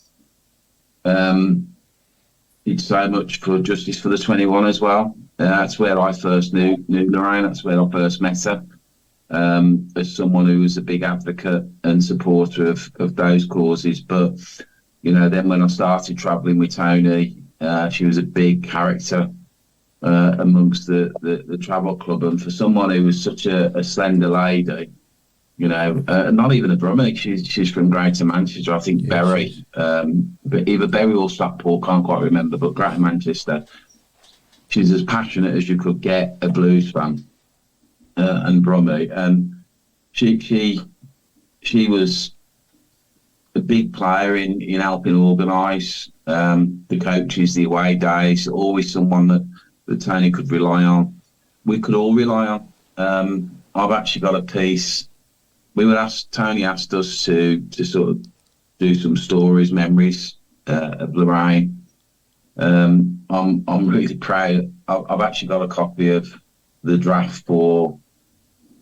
did so much for justice for the 21 as well. That's where I first knew Lorraine. That's where I first met her. As someone who was a big advocate and supporter of those causes. But, then when I started travelling with Tony, she was a big character amongst the travel club. And for someone who was such a slender lady, not even a Brummie, she's from Greater Manchester, I think. Yes. Bury, but either Bury or Stockport, can't quite remember, but Greater Manchester. She's as passionate as you could get a blues fan. And Brummie, and she was a big player in helping organise the coaches, the away days. Always someone that Tony could rely on. We could all rely on. I've actually got a piece. Tony asked us to sort of do some stories, memories of Lorraine. I'm really proud. I've actually got a copy of the draft for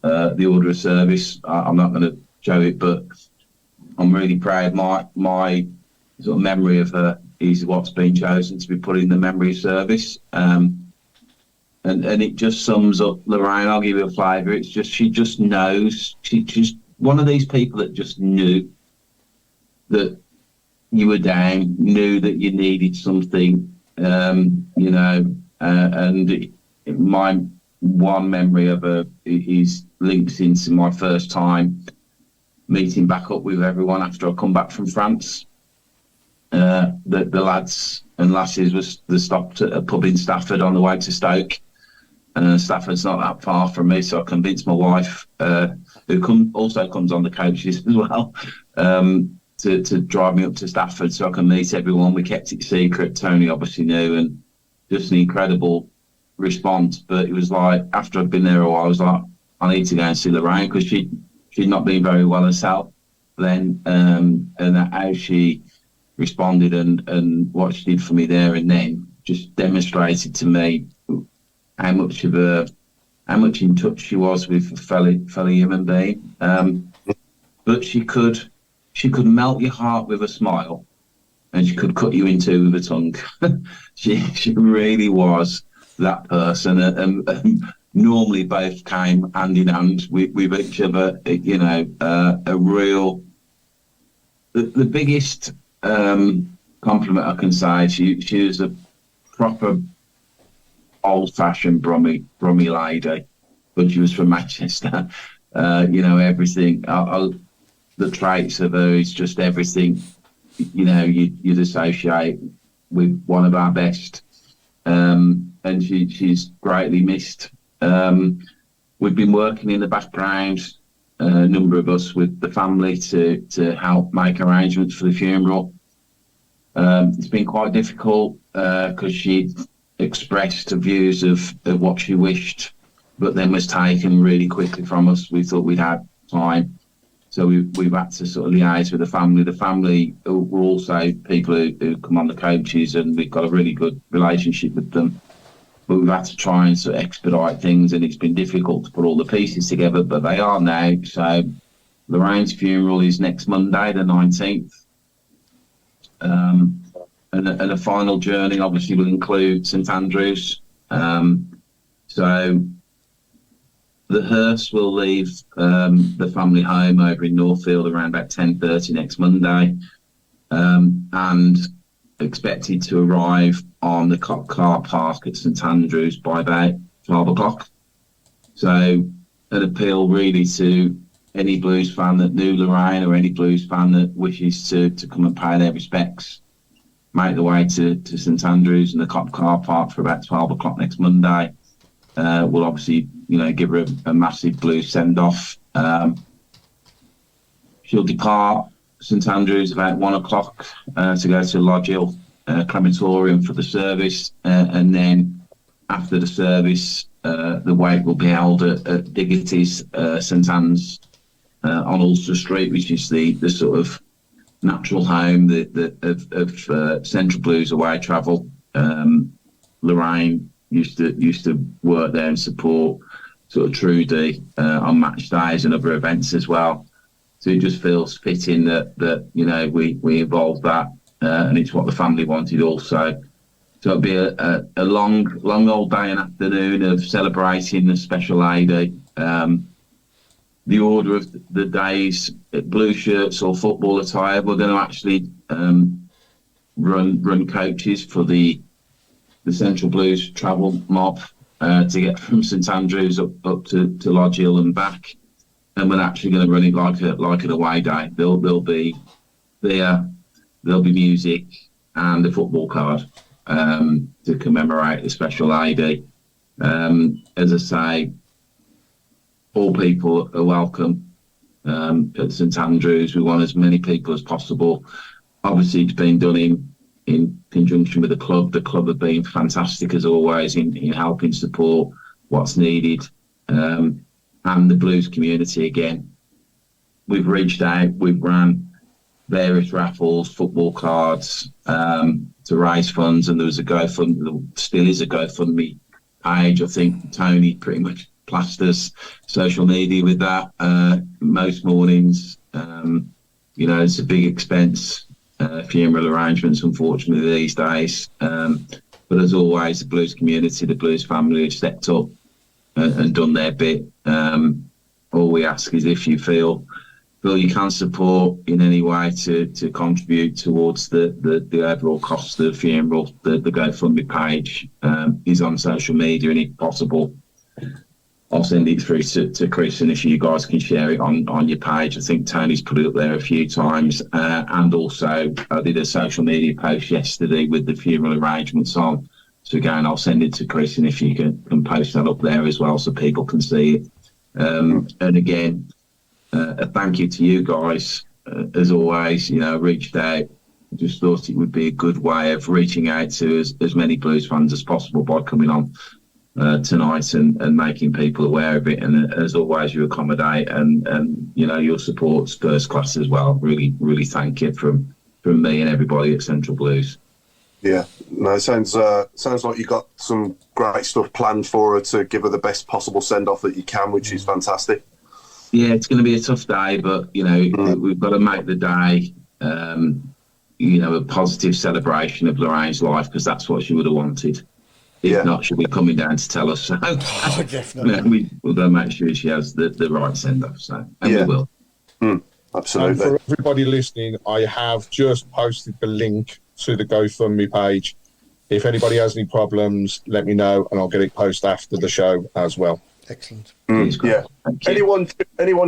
the order of service. I'm not going to show it, but I'm really proud. My sort of memory of her is what's been chosen to be put in the memory service. And it just sums up Lorraine. I'll give you a flavour. It's just, she just knows. She's just one of these people that just knew that you were down, knew that you needed something, and my one memory of her is links into my first time meeting back up with everyone after I come back from France. The lads and lasses stopped at a pub in Stafford on the way to Stoke. Stafford's not that far from me, so I convinced my wife, who also comes on the coaches as well, to drive me up to Stafford so I can meet everyone. We kept it secret. Tony obviously knew, and just an incredible response. But it was like, after I'd been there a while, I was like, I need to go and see Lorraine, because she'd not been very well herself then, and how she responded and what she did for me there and then just demonstrated to me how much in touch she was with a fellow human being. But she could melt your heart with a smile, and she could cut you in two with a tongue. She really was that person, and normally both came hand in hand with each other. A real, the biggest compliment I can say, she was a proper old-fashioned Brummie lady, but she was from Manchester. Everything, the traits of her is just everything, you'd associate with one of our best. And she's greatly missed. We've been working in the background, a number of us, with the family to help make arrangements for the funeral. It's been quite difficult because she expressed views of what she wished, but then was taken really quickly from us. We thought we'd had time, so we've had to sort of liaise with the family. The family were also people who come on the coaches, and we've got a really good relationship with them. But we've had to try and sort of expedite things, and it's been difficult to put all the pieces together, but they are now. So Lorraine's funeral is next Monday, the 19th. And a final journey obviously will include St Andrews. So the hearse will leave the family home over in Northfield around about 10:30 next Monday, and expected to arrive on the car park at St Andrews by about 12 o'clock. So an appeal really to any Blues fan that knew Lorraine, or any Blues fan that wishes to come and pay their respects, make the way to St Andrews and the car park for about 12 o'clock next Monday. We'll obviously, give her a massive Blues send-off. She'll depart St Andrews about 1 o'clock to go to Lodge Hill crematorium for the service, and then after the service, the wake will be held at Diggity's St Anne's on Ulster Street, which is the sort of natural home of Central Blues away travel. Lorraine used to work there and support sort of Trudy on match days and other events as well. So it just feels fitting that we involved that, and it's what the family wanted also. So it'll be a long old day and afternoon of celebrating the special lady. The order of the days, blue shirts or football attire, we're going to actually run coaches for the Central Blues travel mob to get from St Andrews up to Lodge Hill and back, and we're actually going to run it like an away day. There'll be beer, there'll be music, and a football card to commemorate the special lady. As I say, all people are welcome at St Andrews. We want as many people as possible. Obviously, it's been done in conjunction with the club. The club have been fantastic as always in helping support what's needed, and the Blues community again. We've reached out, we've ran various raffles, football cards to raise funds, and there was a GoFundMe, still is a GoFundMe page. I think Tony pretty much plasters social media with that most mornings. It's a big expense. Funeral arrangements, unfortunately, these days. But as always, the Blues community, the Blues family have stepped up and done their bit. All we ask is if you feel you can support in any way to contribute towards the overall cost of the funeral, the GoFundMe page is on social media, and if possible, I'll send it through to Chris, and if you guys can share it on your page. I think Tony's put it up there a few times. And also, I did a social media post yesterday with the funeral arrangements on. So again, I'll send it to Chris, and if you can post that up there as well so people can see it. And again, a thank you to you guys. As always, reached out. Just thought it would be a good way of reaching out to as many Blues fans as possible by coming on tonight and making people aware of it. And as always, you accommodate and your support's first class as well. Really, really thank you from me and everybody at Central Blues. Yeah, no, it sounds like you got some great stuff planned for her to give her the best possible send off that you can, which is fantastic. Yeah, it's going to be a tough day, but we've got to make the day a positive celebration of Lorraine's life, because that's what she would have wanted. If not, she'll be coming down to tell us so. Oh, definitely. We'll go make sure she has the right send-off, we will. Absolutely. And for everybody listening, I have just posted the link to the GoFundMe page. If anybody has any problems, let me know, and I'll get it posted after the show as well. Excellent. Yeah. Anyone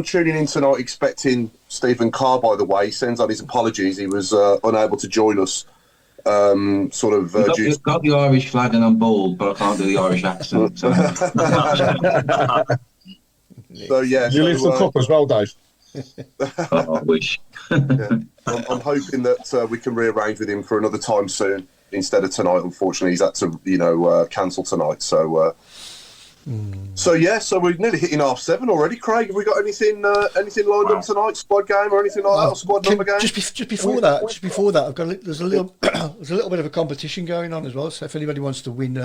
tuning in tonight expecting Stephen Carr, by the way, sends out his apologies. He was unable to join us. You've got the Irish flag and I'm bald, but I can't do the Irish accent. So, you lift the cup as well, Dave. I wish. I'm hoping that we can rearrange with him for another time soon instead of tonight. Unfortunately, he's had to cancel tonight. So we're nearly hitting 7:30 already. Craig, have we got anything lined up tonight? Squad game or anything like that? Or squad number game? Just before that, I've got there's a little bit of a competition going on as well. So if anybody wants to win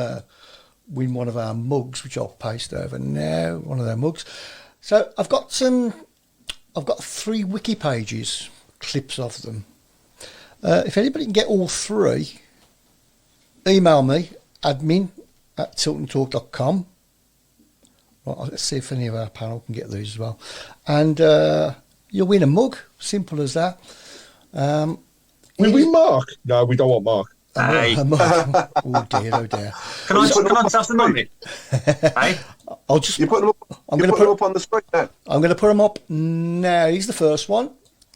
one of our mugs, which I'll paste over now, one of their mugs. So I've got 3 wiki pages, clips of them. If anybody can get all 3, email me, admin@tiltontalk.com. Well, let's see if any of our panel can get these as well. And you'll win a mug. Simple as that. Will we Mark? No, we don't want Mark. Hey. Oh dear, oh dear. Can I have the money? Hey? I'll just. You put them up. I'm going to put them up on the screen now. I'm going to put them up now. Here's the first one.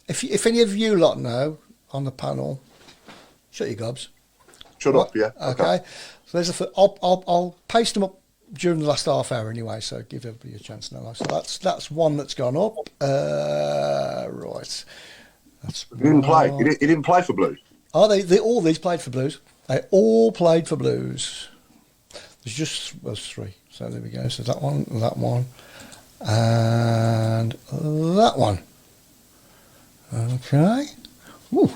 If any of you lot know on the panel, shut your gobs. Shut up, yeah. Okay. So there's I'll paste them up during the last half hour anyway, so give everybody a chance now. So that's one that's gone up. Right. He didn't play. He didn't play for Blues. Oh, they all these played for Blues. They all played for Blues. There's 3. So there we go. So that one, And that one. Okay. Ooh.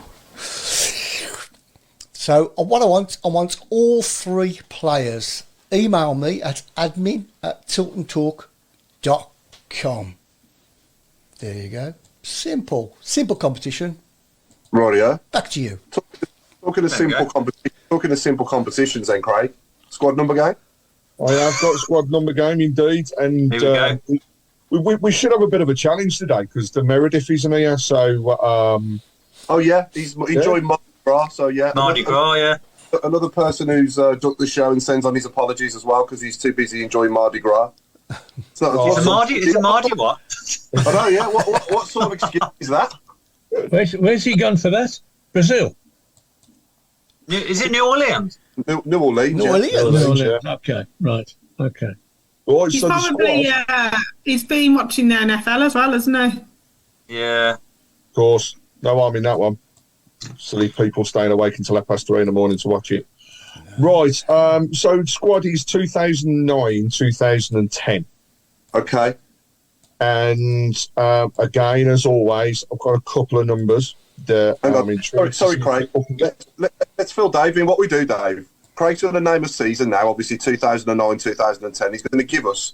So what I want all 3 players. Email me at admin@tiltontalk.com. There you go. Simple competition. Rightio. Back to you. Talking of simple competitions then, Craig. Squad number game? I have got a squad number game indeed, and Here we go. we should have a bit of a challenge today because the Meredith isn't here. So, Oh yeah, he's enjoying Mardi Gras. So yeah, Mardi Gras, yeah. Another person who's ducked the show and sends on his apologies as well because he's too busy enjoying Mardi Gras. So, Is it Mardi what? I know, yeah. What sort of excuse is that? Where's he gone for that? Brazil. Is it New Orleans? New Orleans. New yeah. Orleans. yeah. Okay, right. Okay. Right, He's so the probably squad, he's been watching the NFL as well, hasn't he? Yeah. of course, no harm in that one. Silly people staying awake until 3:30 in the morning to watch it. Right, so squad is 2009, 2010. Okay. And again, as always, I've got a couple of numbers that Hang I'm on. intrigued. Sorry, Craig. Let's fill Dave in. What we do, Dave. Craig's going to name a season now, obviously 2009, 2010. He's going to give us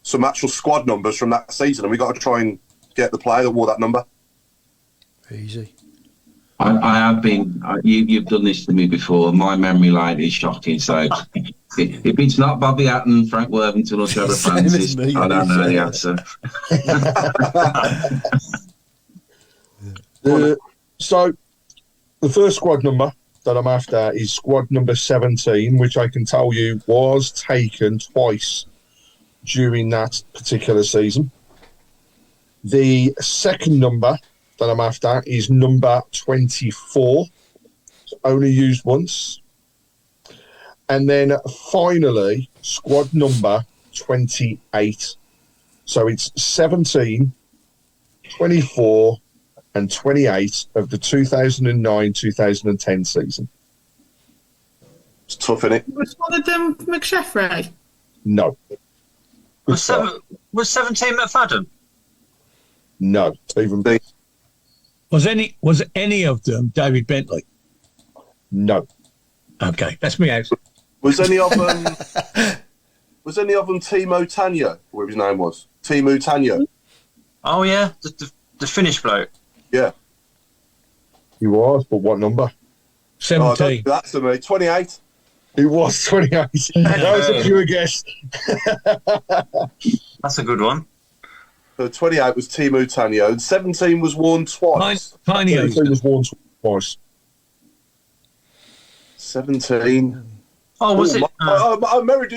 some actual squad numbers from that season, and we've got to try and get the player that wore that number. Easy. I have been. You've done this to me before. My memory line is shocking. So if it's not Bobby Hatton, Frank Worthington, or Trevor Same as Francis, me, I don't know the answer. So the first squad number that I'm after is squad number 17, which I can tell you was taken twice during that particular season. The second number that I'm after is number 24, only used once. And then finally, squad number 28. So it's 17, 24, and 28 of the 2009-2010 season. It's tough, isn't it? Was one of them McSheffrey? No. Good start. Was 17 McFadden? No. Even Was any of them David Bentley? no. Okay, that's me out. Was any of them? Was any of them Timo Tanya? Whatever his name was, Timo Tanya. Oh yeah, the Finnish bloke. Yeah. He was, but what number? 17. That's to me. 28. He was 28. That was a pure guess. That's a good one. So 28 was Timo Tanya, and 17 was worn twice. Tiny. 22 was worn twice. 17. Oh, was it?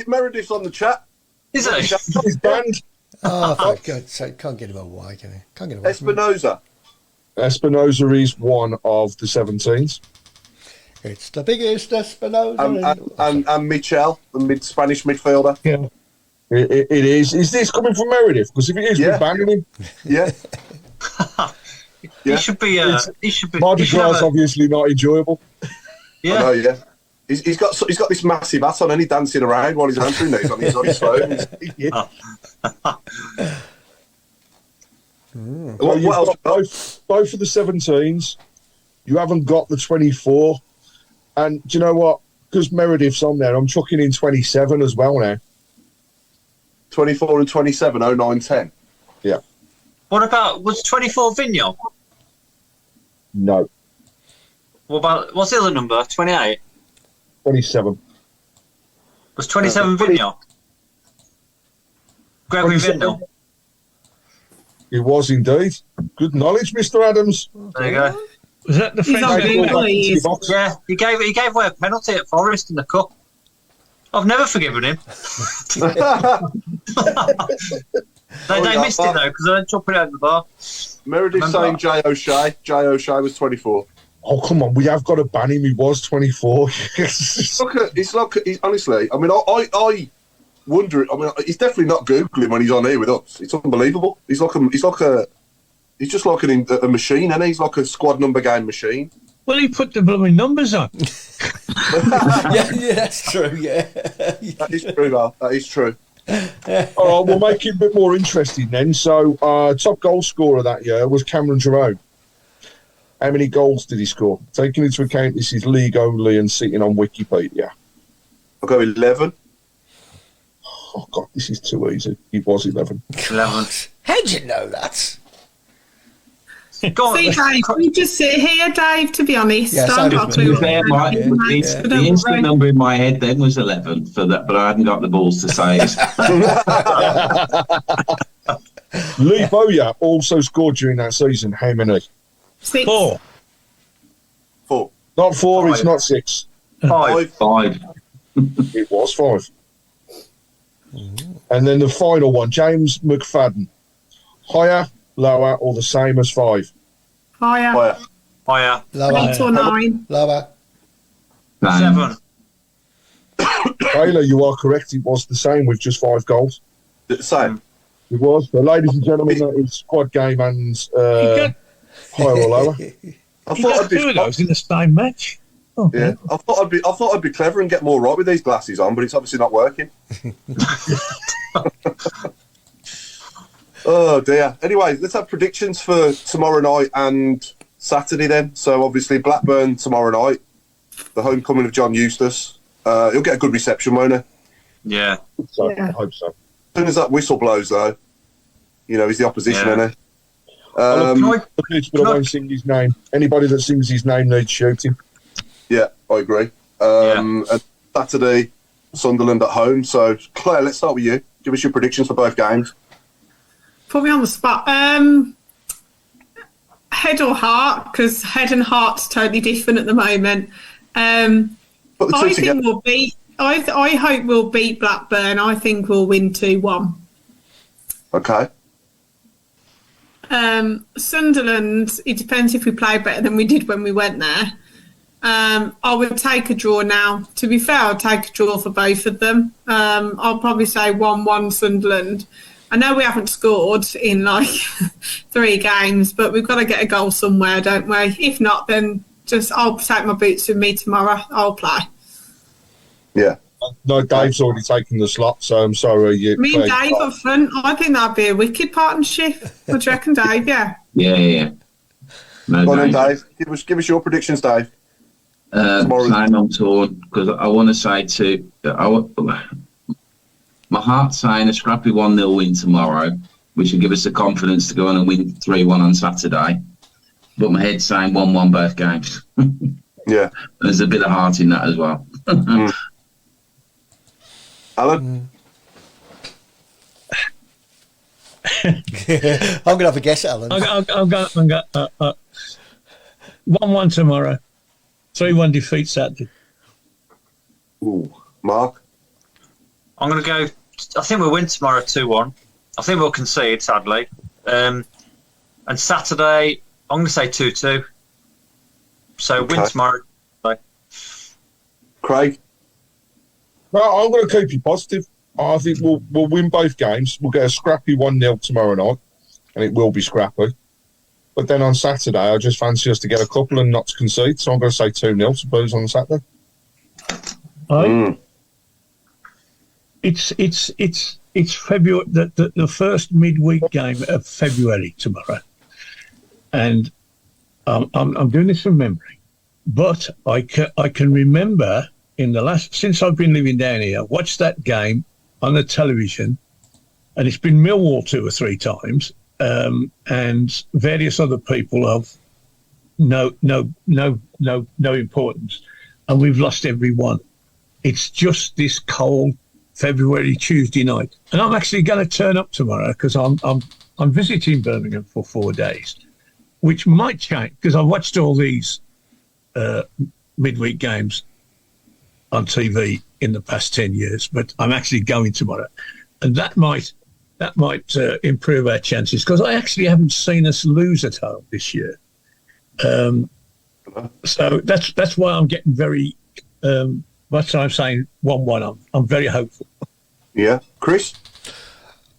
Meredith's on the chat. Is it? His band, Oh, for God's sake, can't get him away, can he? Can't get away from him. Espinoza. Espinoza is one of the 17s. It's the biggest Espinosa. And Michel, the Spanish midfielder. Yeah. It is. Is this coming from Meredith? Because if it is, Yeah. we're banning him. Yeah. He should be. He should be. Mardi he should Gras have a- obviously not enjoyable. I yeah. know, yeah. He's got this massive hat on and he's dancing around while he's answering these on his phone. Well, you've What else? got both of the 17s. You haven't got the 24. And do you know what? Because Meredith's on there, I'm chucking in 27 as well now. 24 and 27, 09, 10. Yeah. What about was 24 Vigneault? No. What about what's the other number? 28. 27. Was 27 Vigneault? Gregory 27. Vigneault. It was indeed. Good knowledge, Mr. Adams. There you go. Was that the He's French on guy? Google, Back he into the is. box. Yeah, he gave away a penalty at Forest in the cup. I've never forgiven him. They missed it though because I didn't chop it out of the bar. Meredith Remember saying that? Jay O'Shea. Jay O'Shea was 24. Oh, come on. We have got to ban him. He was 24. Honestly, I mean, I wonder. I mean, he's definitely not Googling when he's on here with us. It's unbelievable. He's just like a machine, and he's like a squad number game machine. Well, he put the blooming numbers on. yeah, that's true, yeah. That is true, Al. That is true. All right, we'll make it a bit more interesting then. So, top goal scorer that year was Cameron Jerome. How many goals did he score? Taking into account this is league only and sitting on Wikipedia. I'll go 11. Oh, God, this is too easy. It was 11. 11. How'd you know that? Go on. See, Dave, we just sit here, Dave, to be honest. Yeah, so I've does got me. a clue what Fair, I'm doing, the mate, instant, so the don't instant worry. number in my head then was 11 for that, but I hadn't got the balls to say it. Lee Bowyer also scored during that season. How many? 6. 4. 4. Not 4, it's Five. not 6. 5. 5. It was 5. And then the final one, James McFadden. Higher, lower, or the same as 5? Higher. Fire. Higher. Lower. 8 or 9. Lower. 7. Taylor, you are correct. It was the same with just 5 goals. The same. It was. So, ladies and gentlemen, that is squad game and higher or lower. I He thought got I'd be 2 of those in the same match. Oh, yeah. I thought I'd be clever and get more right with these glasses on, but it's obviously not working. Oh dear. Anyway, let's have predictions for tomorrow night and Saturday then. So obviously Blackburn tomorrow night, the homecoming of John Eustace. He'll get a good reception, won't he? Yeah. So, Yeah. I hope so. As soon as that whistle blows, though, you know he's the opposition, Yeah. isn't he? Can I- But I won't sing his name. Anybody that sings his name needs shooting. Yeah, I agree. And Saturday, Sunderland at home. So Claire, let's start with you. Give us your predictions for both games. Put me on the spot. Head or heart? Because head and heart's totally different at the moment. Put the two I together. think we'll beat. I hope we'll beat Blackburn. I think we'll win 2-1. Okay. Sunderland. It depends if we play better than we did when we went there. I would take a draw now. To be fair, I'll take a draw for both of them. I'll probably say 1-1 Sunderland. I know we haven't scored in like 3 games, but we've got to get a goal somewhere, don't we? If not, then I'll take my boots with me tomorrow. I'll play. Yeah. No, Dave's already taken the slot, so I'm sorry. Me and Dave up front. I think that'd be a wicked partnership. What do you reckon, Dave? Yeah. Yeah. No, Go on then, Dave. Dave. Give us your predictions, Dave. Same on tour, because I want to say my heart's saying a scrappy 1-0 win tomorrow, which will give us the confidence to go on and win 3-1 on Saturday. But my head's saying 1-1 both games. Yeah. There's a bit of heart in that as well. Alan? I'm going to have a guess, Alan. I'll go 1-1 tomorrow. 3-1 defeat Saturday. Ooh. Mark? I'm going to go. I think we'll win tomorrow 2-1. I think we'll concede, sadly. And Saturday, I'm going to say 2-2. So Okay. win tomorrow. Craig? Well, I'm going to keep you positive. I think we'll win both games. We'll get a scrappy 1-0 tomorrow night, and it will be scrappy. But then on Saturday, I just fancy us to get a couple and not to concede. So I'm going to say 2-0 to Blues on Saturday. It's February, the first midweek game of February tomorrow, and I'm doing this from memory, but I can remember since I've been living down here, I watched that game on the television, and it's been Millwall 2 or 3 times, and various other people of no importance, and we've lost every one. It's just this cold February Tuesday night, and I'm actually going to turn up tomorrow because I'm visiting Birmingham for 4 days, which might change because I've watched all these midweek games on TV in the past 10 years, but I'm actually going tomorrow, and that might improve our chances because I actually haven't seen us lose at home this year. So that's why I'm getting very. That's why I'm saying 1-1. I'm very hopeful. Yeah. Chris?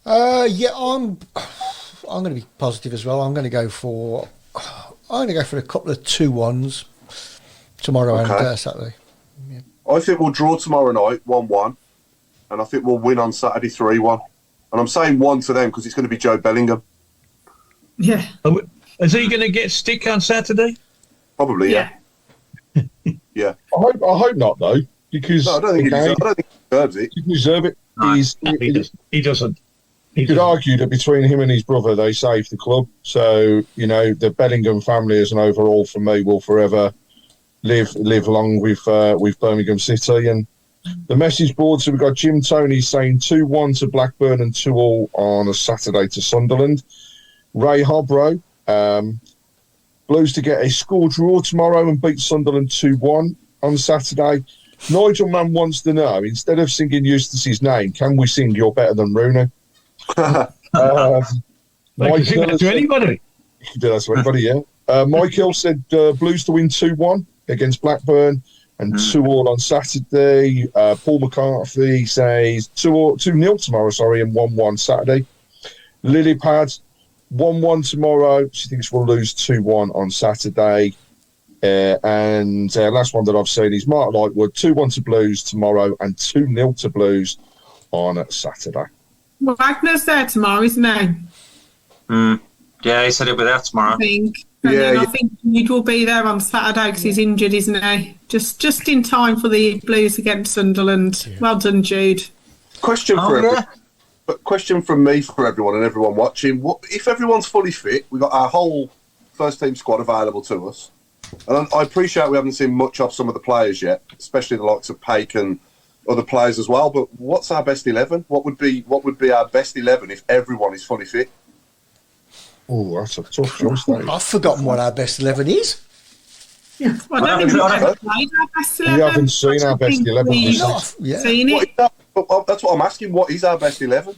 Yeah, I'm going to be positive as well. I'm going to go for a couple of 2-1s tomorrow Okay. and Saturday. I think we'll draw tomorrow night, 1-1. and I think we'll win on Saturday 3-1. And I'm saying 1 to them because it's going to be Joe Bellingham. Yeah. Is he going to get stick on Saturday? Probably, yeah. Yeah. I hope not, though, because No, I don't think he deserves it. he deserve it. No, He doesn't. You could argue that between him and his brother, they saved the club. So, you know, the Bellingham family as an overall, for me, will forever live long with Birmingham City. And the message board, so we've got Jim Tony saying 2-1 to Blackburn and 2-2 on a Saturday to Sunderland. Ray Hobro, Blues to get a score draw tomorrow and beat Sunderland 2-1 on Saturday. Nigel Mann wants to know, instead of singing Eustace's name, can we sing You're Better Than Rooney? Michael to anybody. You can do that to anybody, yeah. Michael said Blues to win 2-1 against Blackburn and 2-2 on Saturday. Paul McCarthy says 2-0 tomorrow, and 1-1 Saturday. Lilypad, 1-1 tomorrow. She thinks we'll lose 2-1 on Saturday. And last one that I've seen is Mark Lightwood, 2-1 to Blues tomorrow and 2-0 to Blues on Saturday. Wagner's there tomorrow, isn't he? Yeah, he said he'll be there tomorrow. I think. And then I think Jude will be there on Saturday because he's injured, isn't he? Just in time for the Blues against Sunderland. Yeah. Well done, Jude. Question from me for everyone and everyone watching. What if everyone's fully fit? We've got our whole first team squad available to us. And I appreciate we haven't seen much of some of the players yet, especially the likes of Paik and other players as well. But what's our best 11? What would be our best 11 if everyone is fully fit? Oh, that's a tough choice, Dave. I've forgotten what our best 11 is. Yeah, well, I don't think we've ever played our best 11. We haven't seen our best 11. Seen it. That's what I'm asking. What is our best 11?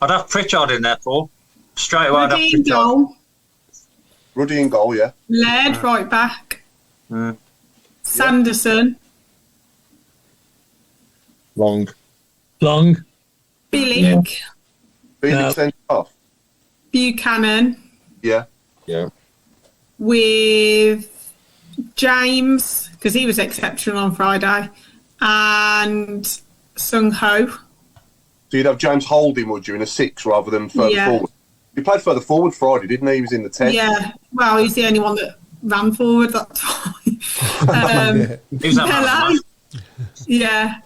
I'd have Pritchard in there, Paul. Straight away, I'd have Ruddy in Pritchard. goal. Ruddy in goal, yeah. Laird right back. Sanderson. Long. Billick. Felix centre half. Buchanan. Yeah. With James, because he was exceptional on Friday, and Sung Ho. So you'd have James Holding, would you, in a 6 rather than further forward? He played further forward Friday, didn't he? He was in the 10. Yeah, well, he's the only one that ran forward that time. He was that man. Yeah.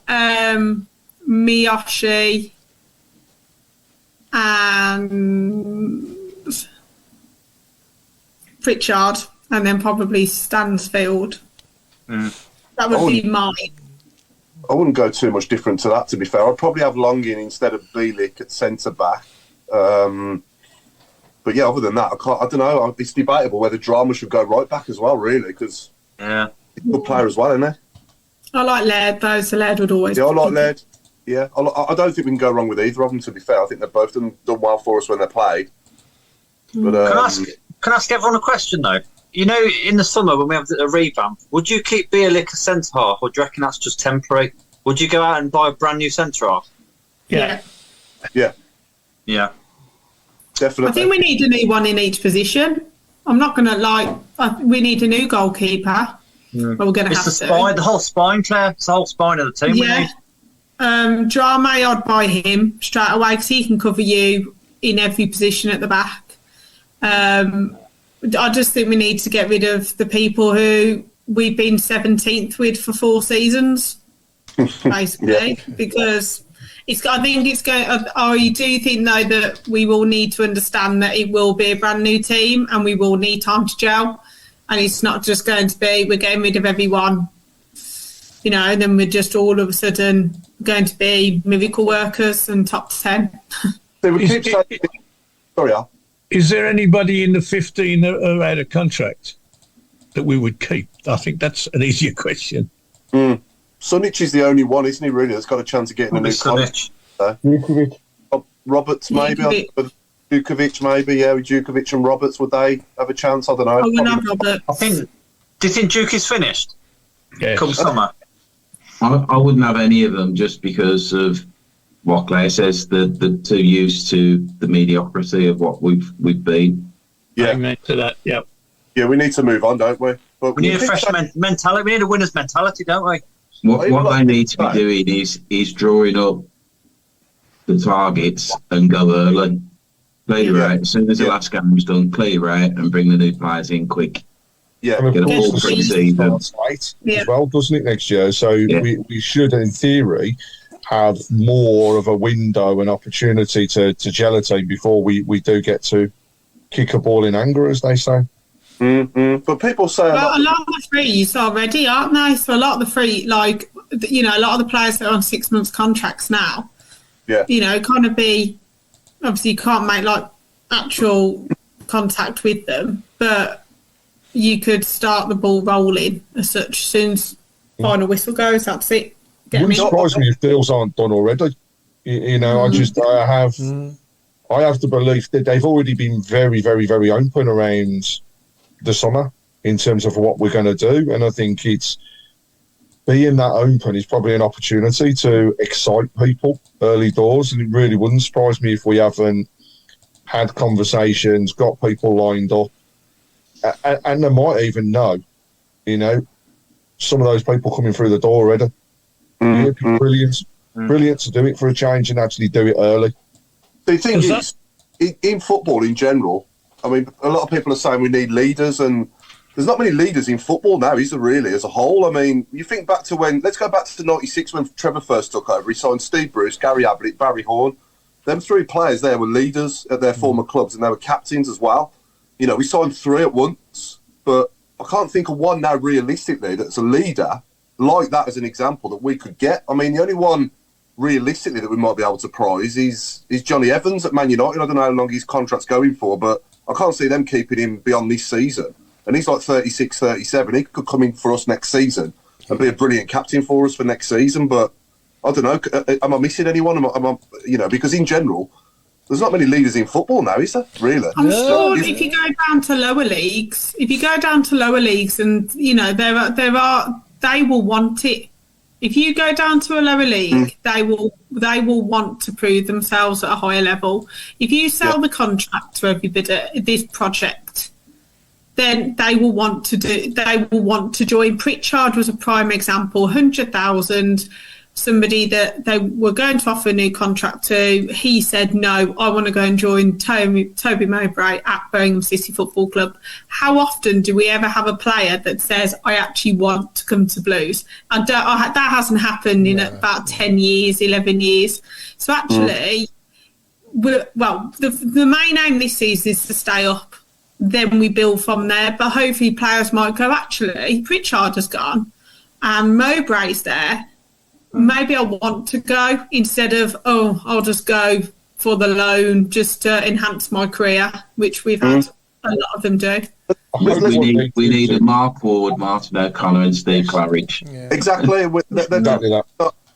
Miyoshi and Pritchard, and then probably Stansfield. That would be mine. I wouldn't go too much different to that, to be fair. I'd probably have Long in instead of Bielik at centre-back. But yeah, other than that, I don't know. It's debatable whether Drama should go right back as well, really, because he's a good player as well, isn't he? I like Laird, though, so Laird would always... Yeah, I like Laird. Yeah, I don't think we can go wrong with either of them, to be fair. I think they've both done well for us when they played. But, Can I ask everyone a question, though? You know, in the summer, when we have a revamp, would you keep Bielik as centre-half, or do you reckon that's just temporary? Would you go out and buy a brand-new centre-half? Yeah. Definitely. I think we need a new one in each position. I'm not going to we need a new goalkeeper. But we're going to have the whole spine, Claire. It's the whole spine of the team. Yeah. Drame, I'd buy him straight away because he can cover you in every position at the back. I just think we need to get rid of the people who we've been 17th with for 4 seasons, basically, because I do think, though, that we will need to understand that it will be a brand new team and we will need time to gel. And it's not just going to be we're getting rid of everyone, and then we're just all of a sudden going to be miracle workers and top 10. Sorry, Al. Is there anybody in the 15 that are out of contract that we would keep? I think that's an easier question. Sunic is the only one, isn't he, really, that's got a chance of getting a new contract. Roberts, maybe. Djukovic, maybe, with Djukovic and Roberts, would they have a chance? I don't know. We're not Roberts. Do you think Duke is finished? Yes. Come summer? I wouldn't have any of them just because of what Claire says. They're too used to the mediocrity of what we've been. Yeah. Amen to that, yeah. Yeah, we need to move on, don't we? But we need a fresh mentality. We need a winner's mentality, don't we? What they need to be doing is drawing up the targets and go early. Clear out as soon as the last game's done. Clear out and bring the new players in quick. Yeah, and of Get a course full the season pre-season. starts late as well, doesn't it, next year? So we should, in theory, have more of a window and opportunity to gel a team before we do get to kick a ball in anger, as they say. Mm-hmm. But people say a lot of the frees are ready, aren't they? So a lot of the free, like, you know, a lot of the players that are on 6 months contracts now, you know, kind of be, obviously you can't make like actual contact with them, but you could start the ball rolling as such. As soon as final whistle goes, that's it. Wouldn't surprise me if deals aren't done already. You know, I have the belief that they've already been very, very, very open around the summer in terms of what we're going to do, and I think it's being that open is probably an opportunity to excite people early doors, and it really wouldn't surprise me if we haven't had conversations, got people lined up, and they might even know, you know, some of those people coming through the door already. It'd be brilliant to do it for a change and actually do it early. The thing is, in football in general, I mean, a lot of people are saying we need leaders, and there's not many leaders in football now, is there really, as a whole? I mean, you think back to let's go back to 96 when Trevor first took over. He signed Steve Bruce, Gary Ablett, Barry Horn. Them three players there were leaders at their former clubs, and they were captains as well. You know, we signed three at once, but I can't think of one now realistically that's a leader like that as an example that we could get. I mean, the only one realistically that we might be able to prize is Johnny Evans at Man United. I don't know how long his contract's going for, but I can't see them keeping him beyond this season. And he's like 36, 37. He could come in for us next season and be a brilliant captain for us for next season. But I don't know. Am I missing anyone? Am I, you know, because in general, there's not many leaders in football now, is there? Really? I'm sure if you go down to lower leagues, and you know they will want it. If you go down to a lower league, they will want to prove themselves at a higher level. If you sell the contract to everybody, this project, then they will want to join. Pritchard was a prime example. 100,000. Somebody that they were going to offer a new contract to, he said, no, I want to go and join Toby Mowbray at Birmingham City Football Club. How often do we ever have a player that says, I actually want to come to Blues? That hasn't happened in about 10 years, 11 years. So actually, the main aim this season is to stay up. Then we build from there. But hopefully players might go, actually, Pritchard has gone and Mowbray's there. Maybe I want to go instead of, I'll just go for the loan just to enhance my career, which we've had a lot of them do. We need a mark forward, Martin O'Connor and Steve Claridge. Yeah. Exactly. There's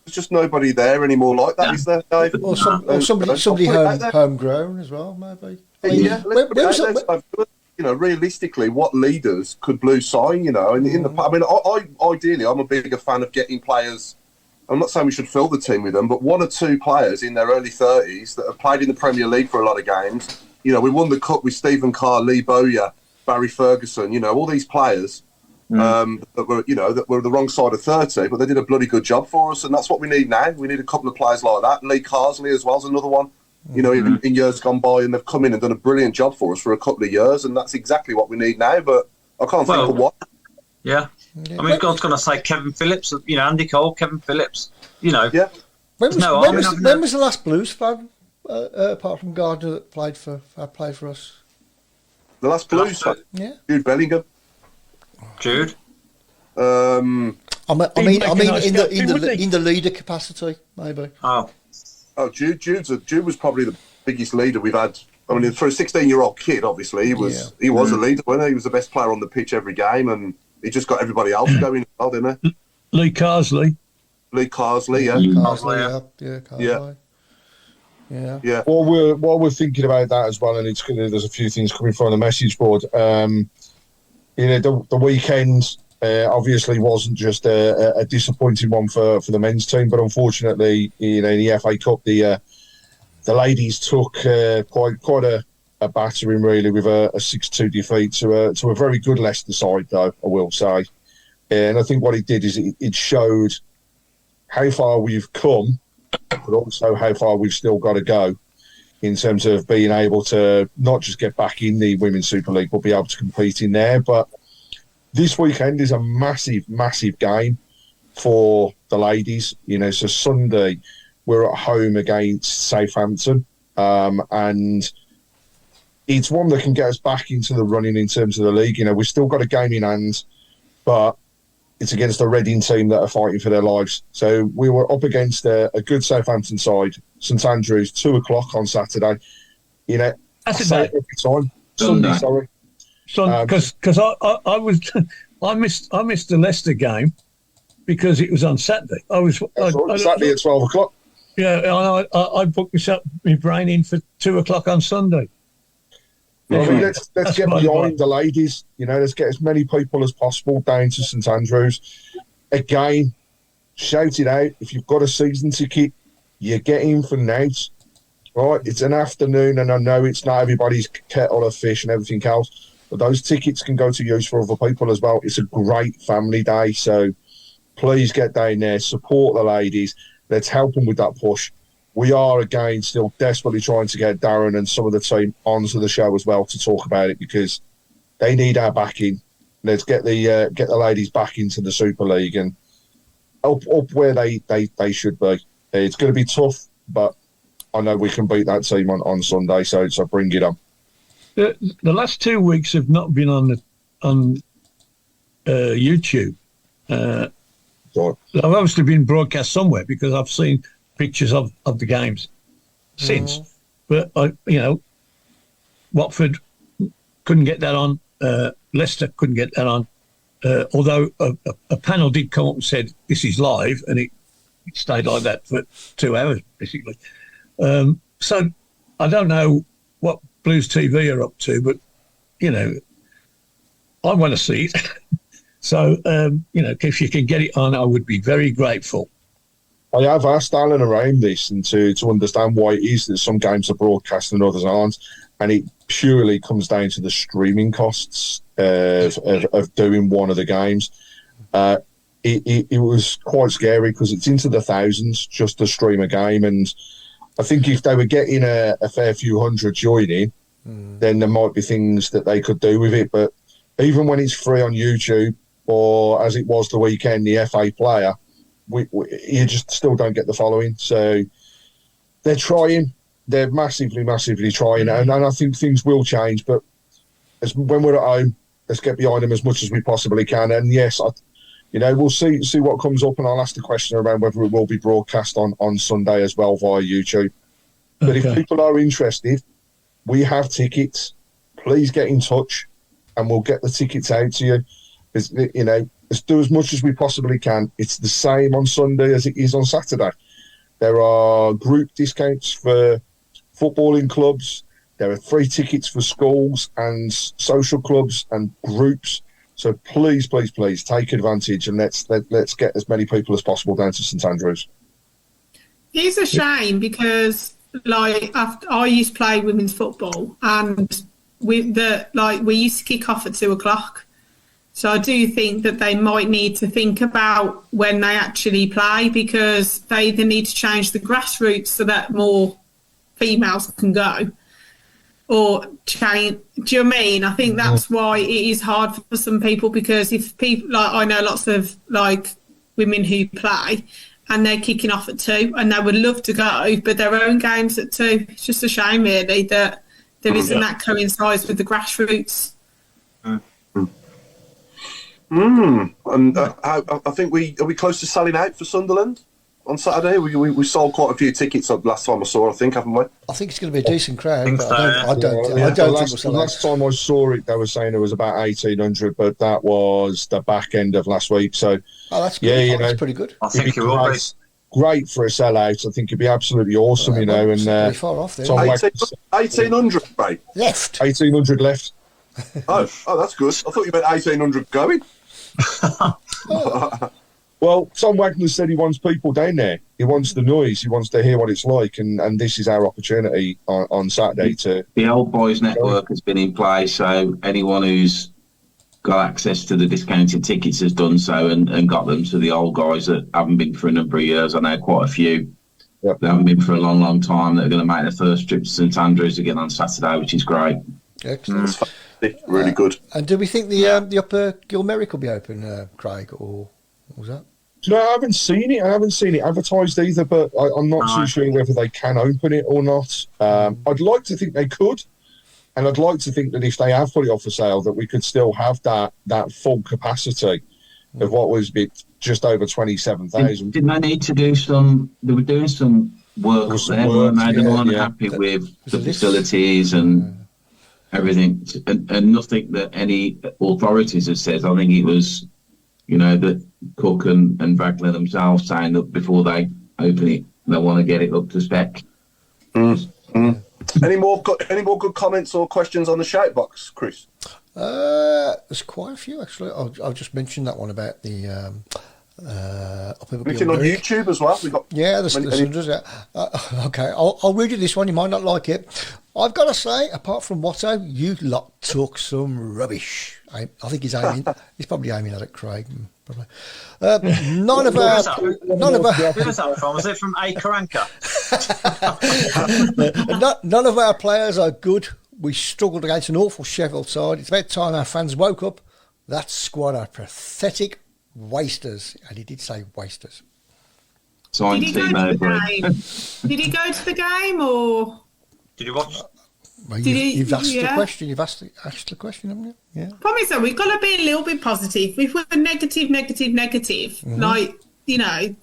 just nobody there anymore like that, is there, Dave? Or somebody homegrown as well, maybe. You know, realistically, what leaders could Blues sign? You know, ideally, I'm a bigger fan of getting players. I'm not saying we should fill the team with them, but one or two players in their early 30s that have played in the Premier League for a lot of games. You know, we won the Cup with Stephen Carr, Lee Bowyer, Barry Ferguson. You know, all these players that were the wrong side of 30, but they did a bloody good job for us, and that's what we need now. We need a couple of players like that. Lee Carsley as well is another one. You know, in years gone by, and they've come in and done a brilliant job for us for a couple of years, and that's exactly what we need now. But I can't think of what. Yeah. I mean, God's going to say Kevin Phillips, you know, Andy Cole, Kevin Phillips, you know. Yeah. When was the last Blues fan, apart from Gardner, that played for us? The last Blues fan? Yeah. Jude Bellingham. Jude? I mean, in the leader capacity, maybe. Oh, Jude was probably the biggest leader we've had. I mean, for a 16-year-old kid, obviously, he was a leader, wasn't he? He was the best player on the pitch every game, and he just got everybody else going as well, didn't he? Lee Carsley, yeah. Carsley. Yeah. While we're thinking about that as well, and there's a few things coming from the message board. You know, the weekend obviously wasn't just a disappointing one for the men's team, but unfortunately, you know, in the FA Cup, the ladies took quite a battering, really, with a 6-2 defeat to a very good Leicester side, though, I will say. And I think what it did is it showed how far we've come but also how far we've still got to go in terms of being able to not just get back in the Women's Super League, but be able to compete in there. But this weekend is a massive, massive game for the ladies. So Sunday we're at home against Southampton, and it's one that can get us back into the running in terms of the league. We've still got a game in hand, but it's against a Reading team that are fighting for their lives. So we were up against a good Southampton side, St Andrews, 2:00 on Saturday. Saturday every time. Sunday, sorry. Because I missed the Leicester game because it was on Saturday. Saturday at 12:00. Yeah, I booked my brain in for 2:00 on Sunday. Let's get behind the ladies. Let's get as many people as possible down to St Andrews. Again, shout it out. If you've got a season ticket, you get in for night. Right? It's an afternoon, and I know it's not everybody's kettle of fish and everything else, but those tickets can go to use for other people as well. It's a great family day, so please get down there, support the ladies. Let's help them with that push. We are, again, still desperately trying to get Darren and some of the team onto the show as well to talk about it, because they need our backing. Let's get the ladies back into the Super League and up where they should be. It's going to be tough, but I know we can beat that team on Sunday, so bring it on. The last 2 weeks have not been on YouTube. They've obviously been broadcast somewhere because I've seen pictures of the games since. But, Watford couldn't get that on. Leicester couldn't get that on. Although a panel did come up and said, this is live, and it stayed like that for 2 hours, basically. So I don't know what Blues TV are up to, but, I want to see it. So, if you can get it on, I would be very grateful. I have asked Alan around this and to understand why it is that some games are broadcast and others aren't, and it purely comes down to the streaming costs of doing one of the games. It was quite scary because it's into the thousands just to stream a game, and I think if they were getting a fair few hundred joining, then there might be things that they could do with it. But even when it's free on YouTube, or as it was the weekend, the FA Player, you just still don't get the following. So they're trying. They're massively, massively trying. And I think things will change. But when we're at home, let's get behind them as much as we possibly can. And yes, we'll see what comes up. And I'll ask the question around whether it will be broadcast on Sunday as well via YouTube. But if people are interested, we have tickets. Please get in touch and we'll get the tickets out to you. Let's do as much as we possibly can. It's the same on Sunday as it is on Saturday. There are group discounts for footballing clubs. There are free tickets for schools and social clubs and groups. So please, please, please take advantage and let's get as many people as possible down to St Andrews. It's a shame because, I used to play women's football, and we used to kick off at 2:00. So I do think that they might need to think about when they actually play, because they either need to change the grassroots so that more females can go, or change. Do you know what I mean? I think that's why it is hard for some people, because if people, I know lots of women who play and they're kicking off at 2 and they would love to go, but their own games at 2. It's just a shame really that there isn't that coincides with the grassroots. And I think are we close to selling out for Sunderland on Saturday? We sold quite a few tickets up last time I saw, I think, haven't we? I think it's going to be a decent crowd. I don't think we'll last time I saw it, they were saying it was about 1,800, but that was the back end of last week. So, that's good. Yeah, that's pretty good. I think it will be great for a sellout. I think it'd be absolutely awesome, And pretty far off there. 1,800, mate. Left. 1,800 left. Oh, that's good. I thought you meant 1,800 going. Well, Tom Wagner said he wants people down there. He wants the noise. He wants to hear what it's like, and this is our opportunity on Saturday to. The Old Boys Network has been in place, so anyone who's got access to the discounted tickets has done so and got them to the old guys that haven't been for a number of years. I know quite a few Yep. They haven't been for a long, long time. They're going to make their first trip to St Andrews again on Saturday, which is great. Excellent. Really good. And do we think the upper Gilmerry could be open, Craig, or what was that? No, I haven't seen it. I haven't seen it advertised either, but I'm not too sure whether they can open it or not. I'd like to think they could, and I'd like to think that if they have put it up for sale, that we could still have that full capacity of what was just over 27,000. Didn't they need to do some? They were doing some work up there, weren't they? They weren't happy with the facilities and everything, and nothing that any authorities have said. I think it was, that Cook and Wagner themselves saying that before they open it, they want to get it up to spec. Any more good comments or questions on the shout box, Chris? There's quite a few actually. I'll just mention that one about the Anything on YouTube as well? We got there's hundreds. Okay, I'll read you this one. You might not like it. I've got to say, apart from Watto, you lot took some rubbish. I think he's probably aiming at it, Craig. Probably. None of our. Who was that from? Was it from Acre Anchor? None of our players are good. We struggled against an awful Sheffield side. It's about time our fans woke up. That squad are pathetic wasters. And he did say wasters. Did he go to the game or did you watch? Well, you've asked the question. You've asked the question, haven't you? Yeah. Promise though, we've got to be a little bit positive. If we're negative, like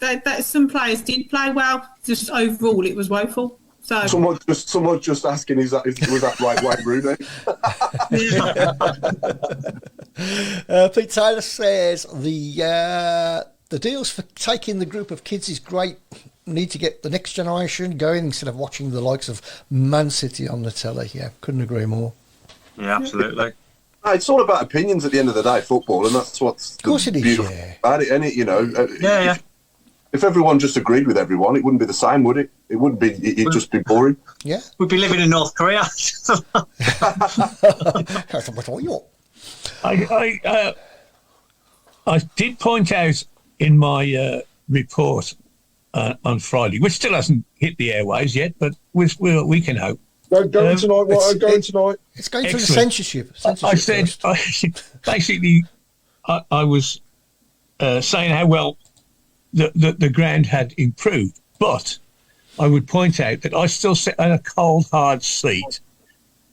that some players did play well. Just overall, it was woeful. So someone just asking, was that right way, Rooney? Pete Taylor says the deals for taking the group of kids is great. Need to get the next generation going instead of watching the likes of Man City on the telly. Yeah, couldn't agree more. Yeah, absolutely. It's all about opinions at the end of the day, football, and that's what's beautiful about it. And if everyone just agreed with everyone, it wouldn't be the same, would it? It wouldn't be. It'd just be boring. Yeah, we'd be living in North Korea. I did point out in my report on Friday, which still hasn't hit the airwaves yet, but we can hope. Going tonight. What are going tonight? It's going through the censorship. I said basically, I was saying how well the ground had improved, but I would point out that I still sit in a cold, hard seat.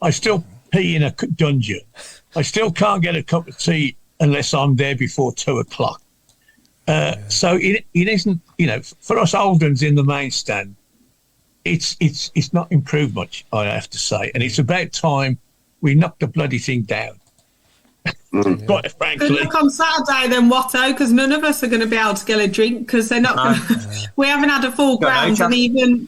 I still pee in a dungeon. I still can't get a cup of tea unless I'm there before 2:00. So it isn't, for us old ones in the main stand, it's not improved much, I have to say, and it's about time we knocked the bloody thing down. Quite frankly. Good luck on Saturday then, Watto, because none of us are going to be able to get a drink because they're not. We haven't had a full ground, and even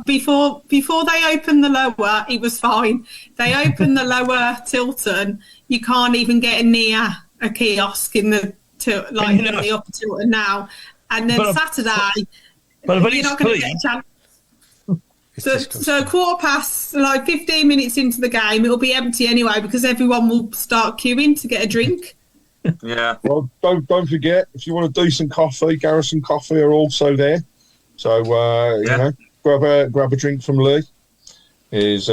before they opened the lower, it was fine. They opened the lower Tilton, you can't even get near a kiosk in the upper Tilton now, and then Saturday, you're not going to get a chance. So 15 minutes into the game, it'll be empty anyway because everyone will start queuing to get a drink. Yeah. Well, don't forget, if you want a decent coffee, Garrison Coffee are also there. So grab a drink from Lee. Is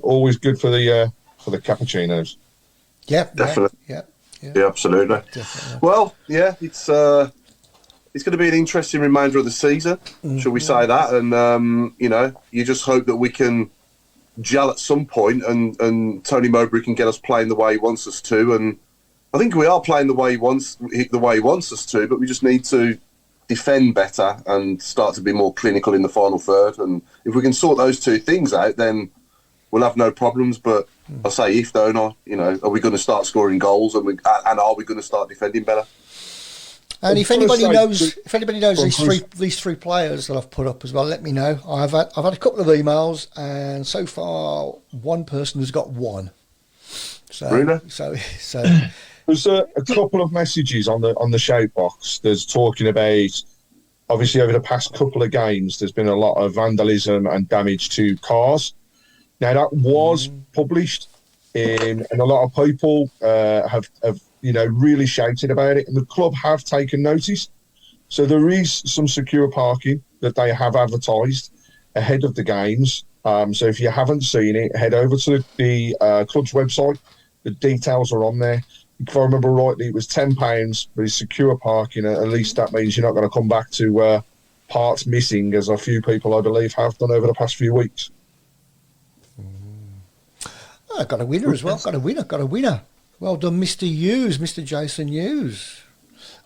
always good for the cappuccinos. Yeah, definitely. Yeah, absolutely. Definitely. Well, it's going to be an interesting remainder of the season, shall we say that? And, you just hope that we can gel at some point and Tony Mowbray can get us playing the way he wants us to. And I think we are playing the way he wants us to, but we just need to defend better and start to be more clinical in the final third. And if we can sort those two things out, then we'll have no problems. But I say if, don't I? Are we going to start scoring goals and are we going to start defending better? And if anybody knows these three players that I've put up as well, let me know. I've had a couple of emails, and so far one person has got one. So really? So there's a couple of messages on the shout box. There's talking about, obviously over the past couple of games, there's been a lot of vandalism and damage to cars. Now that was published, and a lot of people have really shouted about it, and the club have taken notice. So there is some secure parking that they have advertised ahead of the games. So if you haven't seen it, head over to the club's website. The details are on there. If I remember rightly, it was £10, but it's secure parking. At least that means you're not going to come back to parts missing, as a few people, I believe, have done over the past few weeks. I got a winner as well. Got a winner. Well done, Mr. Hughes, Mr. Jason Hughes.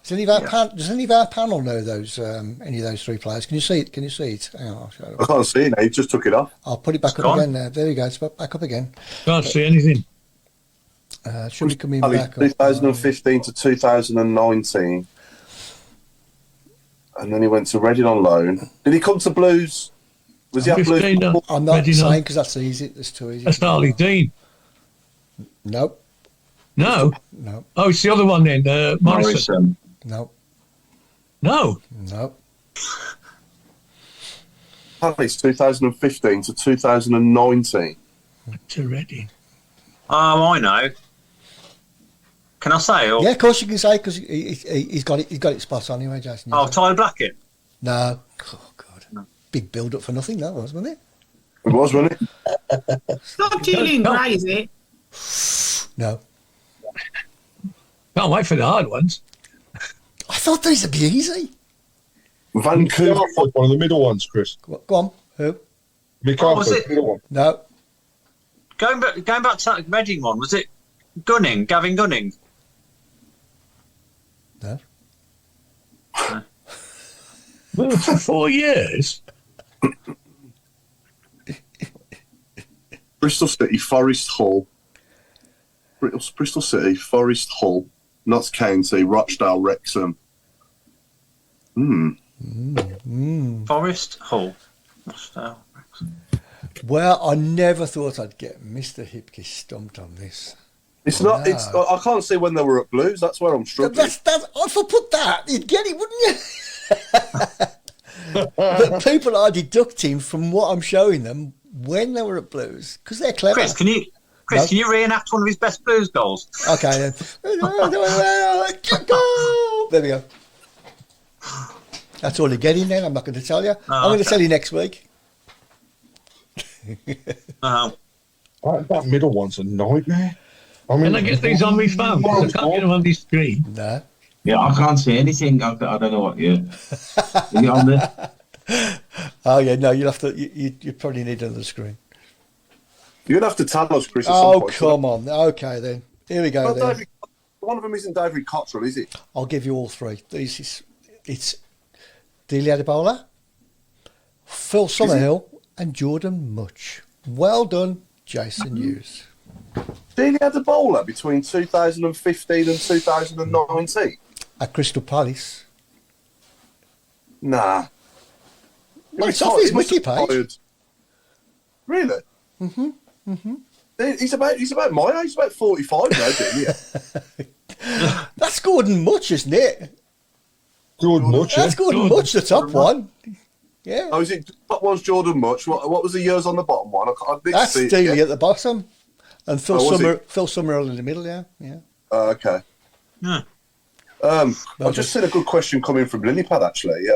Does any of our panel know those any of those three players? Can you see it? Hang on, I'll show it. I can't see it now. You just took it off. I'll put it back up again now. There you go. It's back up again. Can't see anything. Should be coming back up. 2015 to 2019. And then he went to Reading on loan. Did he come to Blues? Was he at Blues? I'm not saying because that's easy. That's too easy. That's Lollie Dean. Nope. No? No. Oh, it's the other one then, Morrison. No. No? No. Palace 2015 to 2019. To Reading. Oh, I know. Can I say? Or... Yeah, of course you can say, because he's got it spot on anyway, Jason. Oh, Tyler Blackett? No. Oh, God. No. Big build-up for nothing, that was, wasn't it? It was, wasn't it? It's not Julian Gray, is it? No. Can't wait for the hard ones. I thought these would be easy. Vancouver. One of the middle ones, Chris. Go on. Who? Was it? Middle one. No. Going back to that Reading one, was it Gunning? Gavin Gunning? No. Well, for 4 years. Bristol City, Forest Hall. Bristol City, Forest Hall, Notts County, Rochdale, Wrexham. Forest Hall. Rochdale, Wrexham. Well, I never thought I'd get Mr. Hipke stumped on this. It's not. It's. I can't see when they were at Blues. That's where I'm struggling. If I put that, you'd get it, wouldn't you? But people are deducting from what I'm showing them when they were at Blues, because they're clever. Chris, can you reenact one of his best Blues goals? Okay, then. There we go. That's all you're getting then. I'm not going to tell you. I'm going to tell you next week. That middle one's a nightmare. I mean, Can I get these on my phone? I can't get them on this screen. No. Yeah, I can't see anything. I don't know what you. Are you on there? Oh yeah, no. You'll have to. You probably need another screen. You're gonna have to tell us, Chris. At Oh some point, come on. Okay then. Here we go. Then. One of them isn't David Cottrell, is it? I'll give you all three. It's Delia Adebola, Phil Summerhill, and Jordan Much. Well done, Jason Hughes. Delia Adebola between 2015 and 2019. At Crystal Palace. Nah. Well, it's off his wiki page. Really? He's about my age. He's about 45 now, Delia. That's Gordon Much, isn't it? Jordan Much. That's Gordon Much, the top one. Yeah. Oh, is it top one's Jordan Much? What was the years on the bottom one? I didn't That's see it Steely yet. at the bottom. And Phil it? Summerhill in the middle, yeah. Okay. Yeah. I've just seen a good question coming from Lilypad, actually.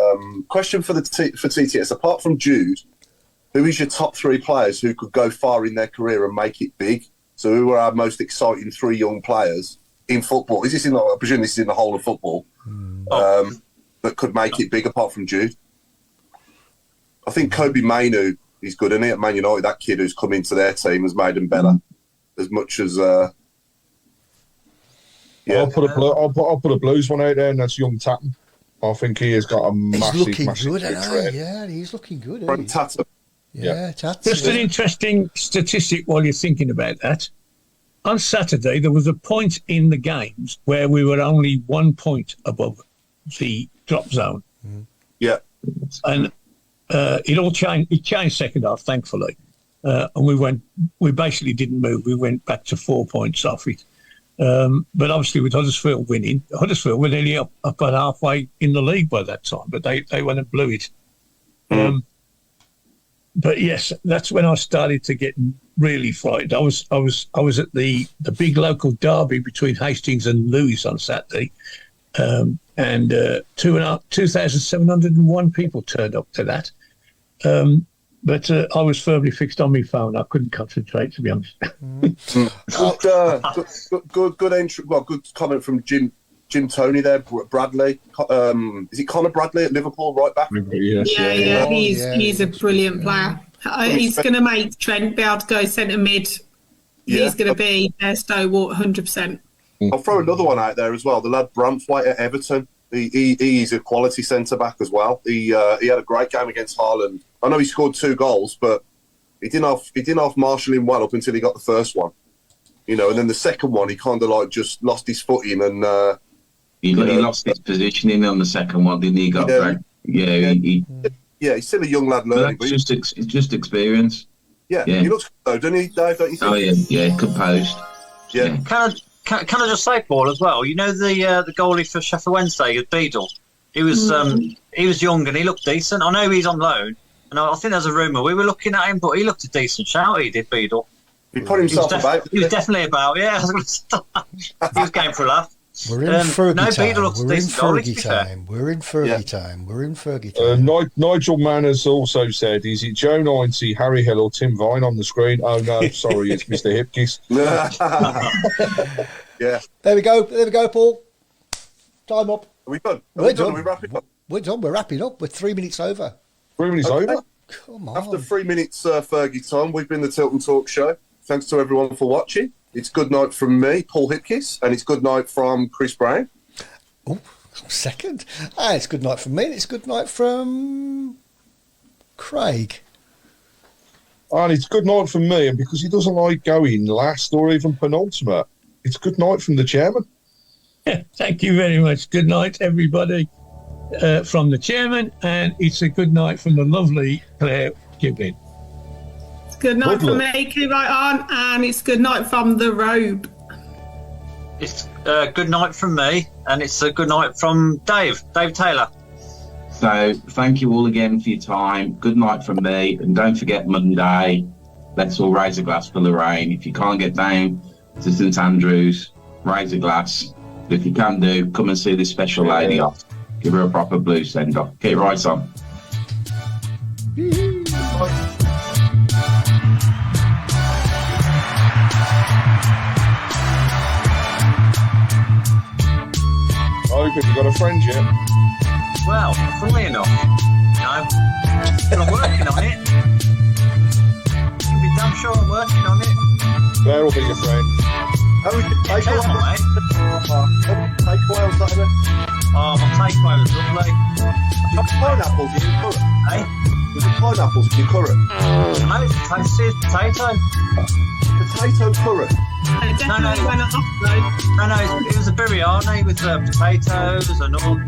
Question for for TTS. Apart from Jude, who is your top three players who could go far in their career and make it big? So who are our most exciting three young players in football? Is this I presume this is in the whole of football, that could make it big apart from Jude? I think Kobe Mainu is good, isn't he, at Man United? That kid who's come into their team has made them better. As much as... yeah. I'll put a Blues one out there, and that's young Tatton. I think he has got a massive, he's looking good, future. yeah, he's looking good. From Tatton. Yeah, Tatton. Just an interesting statistic while you're thinking about that. On Saturday, there was a point in the games where we were only 1 point above the drop zone. Yeah. And it all changed. It changed second half, thankfully. And we basically didn't move. We went back to 4 points off it. But obviously with Huddersfield winning, Huddersfield were nearly up at halfway in the league by that time, but they went and blew it. But yes, that's when I started to get really frightened. I was at the big local derby between Hastings and Lewes on Saturday. and 2,701 people turned up to that. But I was firmly fixed on my phone. I couldn't concentrate, to be honest. Good entry. Well, good comment from Jim Toney there. Bradley. Is it Conor Bradley at Liverpool, right back? Yeah. He's a brilliant player. He's going to make Trent be able to go centre mid. Yeah. He's going to be their stalwart, 100%. I'll throw another one out there as well. The lad Braithwaite at Everton. He's a quality centre back as well. He had a great game against Haaland. I know he scored 2 goals, but he didn't have marshal him well up until he got the first one. And then the second one he kind of like just lost his footing and he lost his positioning on the second one, didn't he? He's still a young lad learning. It's just experience. Yeah, he looks good though, doesn't he, Dave? Don't you think? Oh yeah, composed. Yeah. Can I just say, Paul, as well? The goalie for Sheffield Wednesday, Beadle. He was young and he looked decent. I know he's on loan, and I think there's a rumour we were looking at him, but he looked a decent shout. He did, Beadle. He put himself about. He was definitely about. Yeah, I was going to he was going for a laugh. We're in Fergie time. We're in Fergie time. Nigel Manners also said, is it Joe 90, Harry Hill or Tim Vine on the screen? Oh, no, sorry, it's Mr. Hipkiss. Yeah. There we go, Paul. Time up. Are we done? We're done. Are we wrapping up? We're done. We're wrapping up. We're 3 minutes over. 3 minutes over? Come on. After 3 minutes, Fergie time, we've been the Tilton Talk Show. Thanks to everyone for watching. It's good night from me, Paul Hipkiss, and it's good night from Chris Brown. Oh, second. It's good night from me, and it's good night from Craig. And it's good night from me, and because he doesn't like going last or even penultimate, it's good night from the chairman. Thank you very much. Good night, everybody, from the chairman, and it's a good night from the lovely Claire Gibbin. Good night from me, keep right on, and it's good night from the robe. It's good night from me, and it's a good night from Dave Taylor. So thank you all again for your time. Good night from me, and don't forget Monday, let's all raise a glass for Lorraine. If you can't get down to St Andrews, raise a glass. If you can do, come and see this special lady off. Give her a proper blue send-off. Get it right on. Have you got a friend yet? Well, funnily enough, no. But I'm working on it. You can be damn sure I'm working on it. There will be your friend. How we Cheers, mate. takeaway on Saturday? Oh, my takeaway was lovely. Pineapples in your current? Hey? Was it pineapples in your current? No, it's potato. Potato current? Definitely went off though. No, it was a biryani with potatoes and all, I've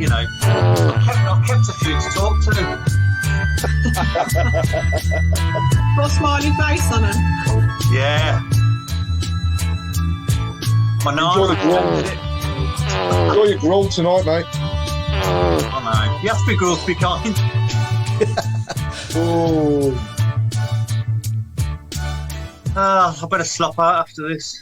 kept a few to talk to. Got a smiley face on her. Yeah. My Enjoy the grill. Enjoy your grill tonight, mate. Oh no. You have to be grilled to be kind. Oh. I better slop out after this.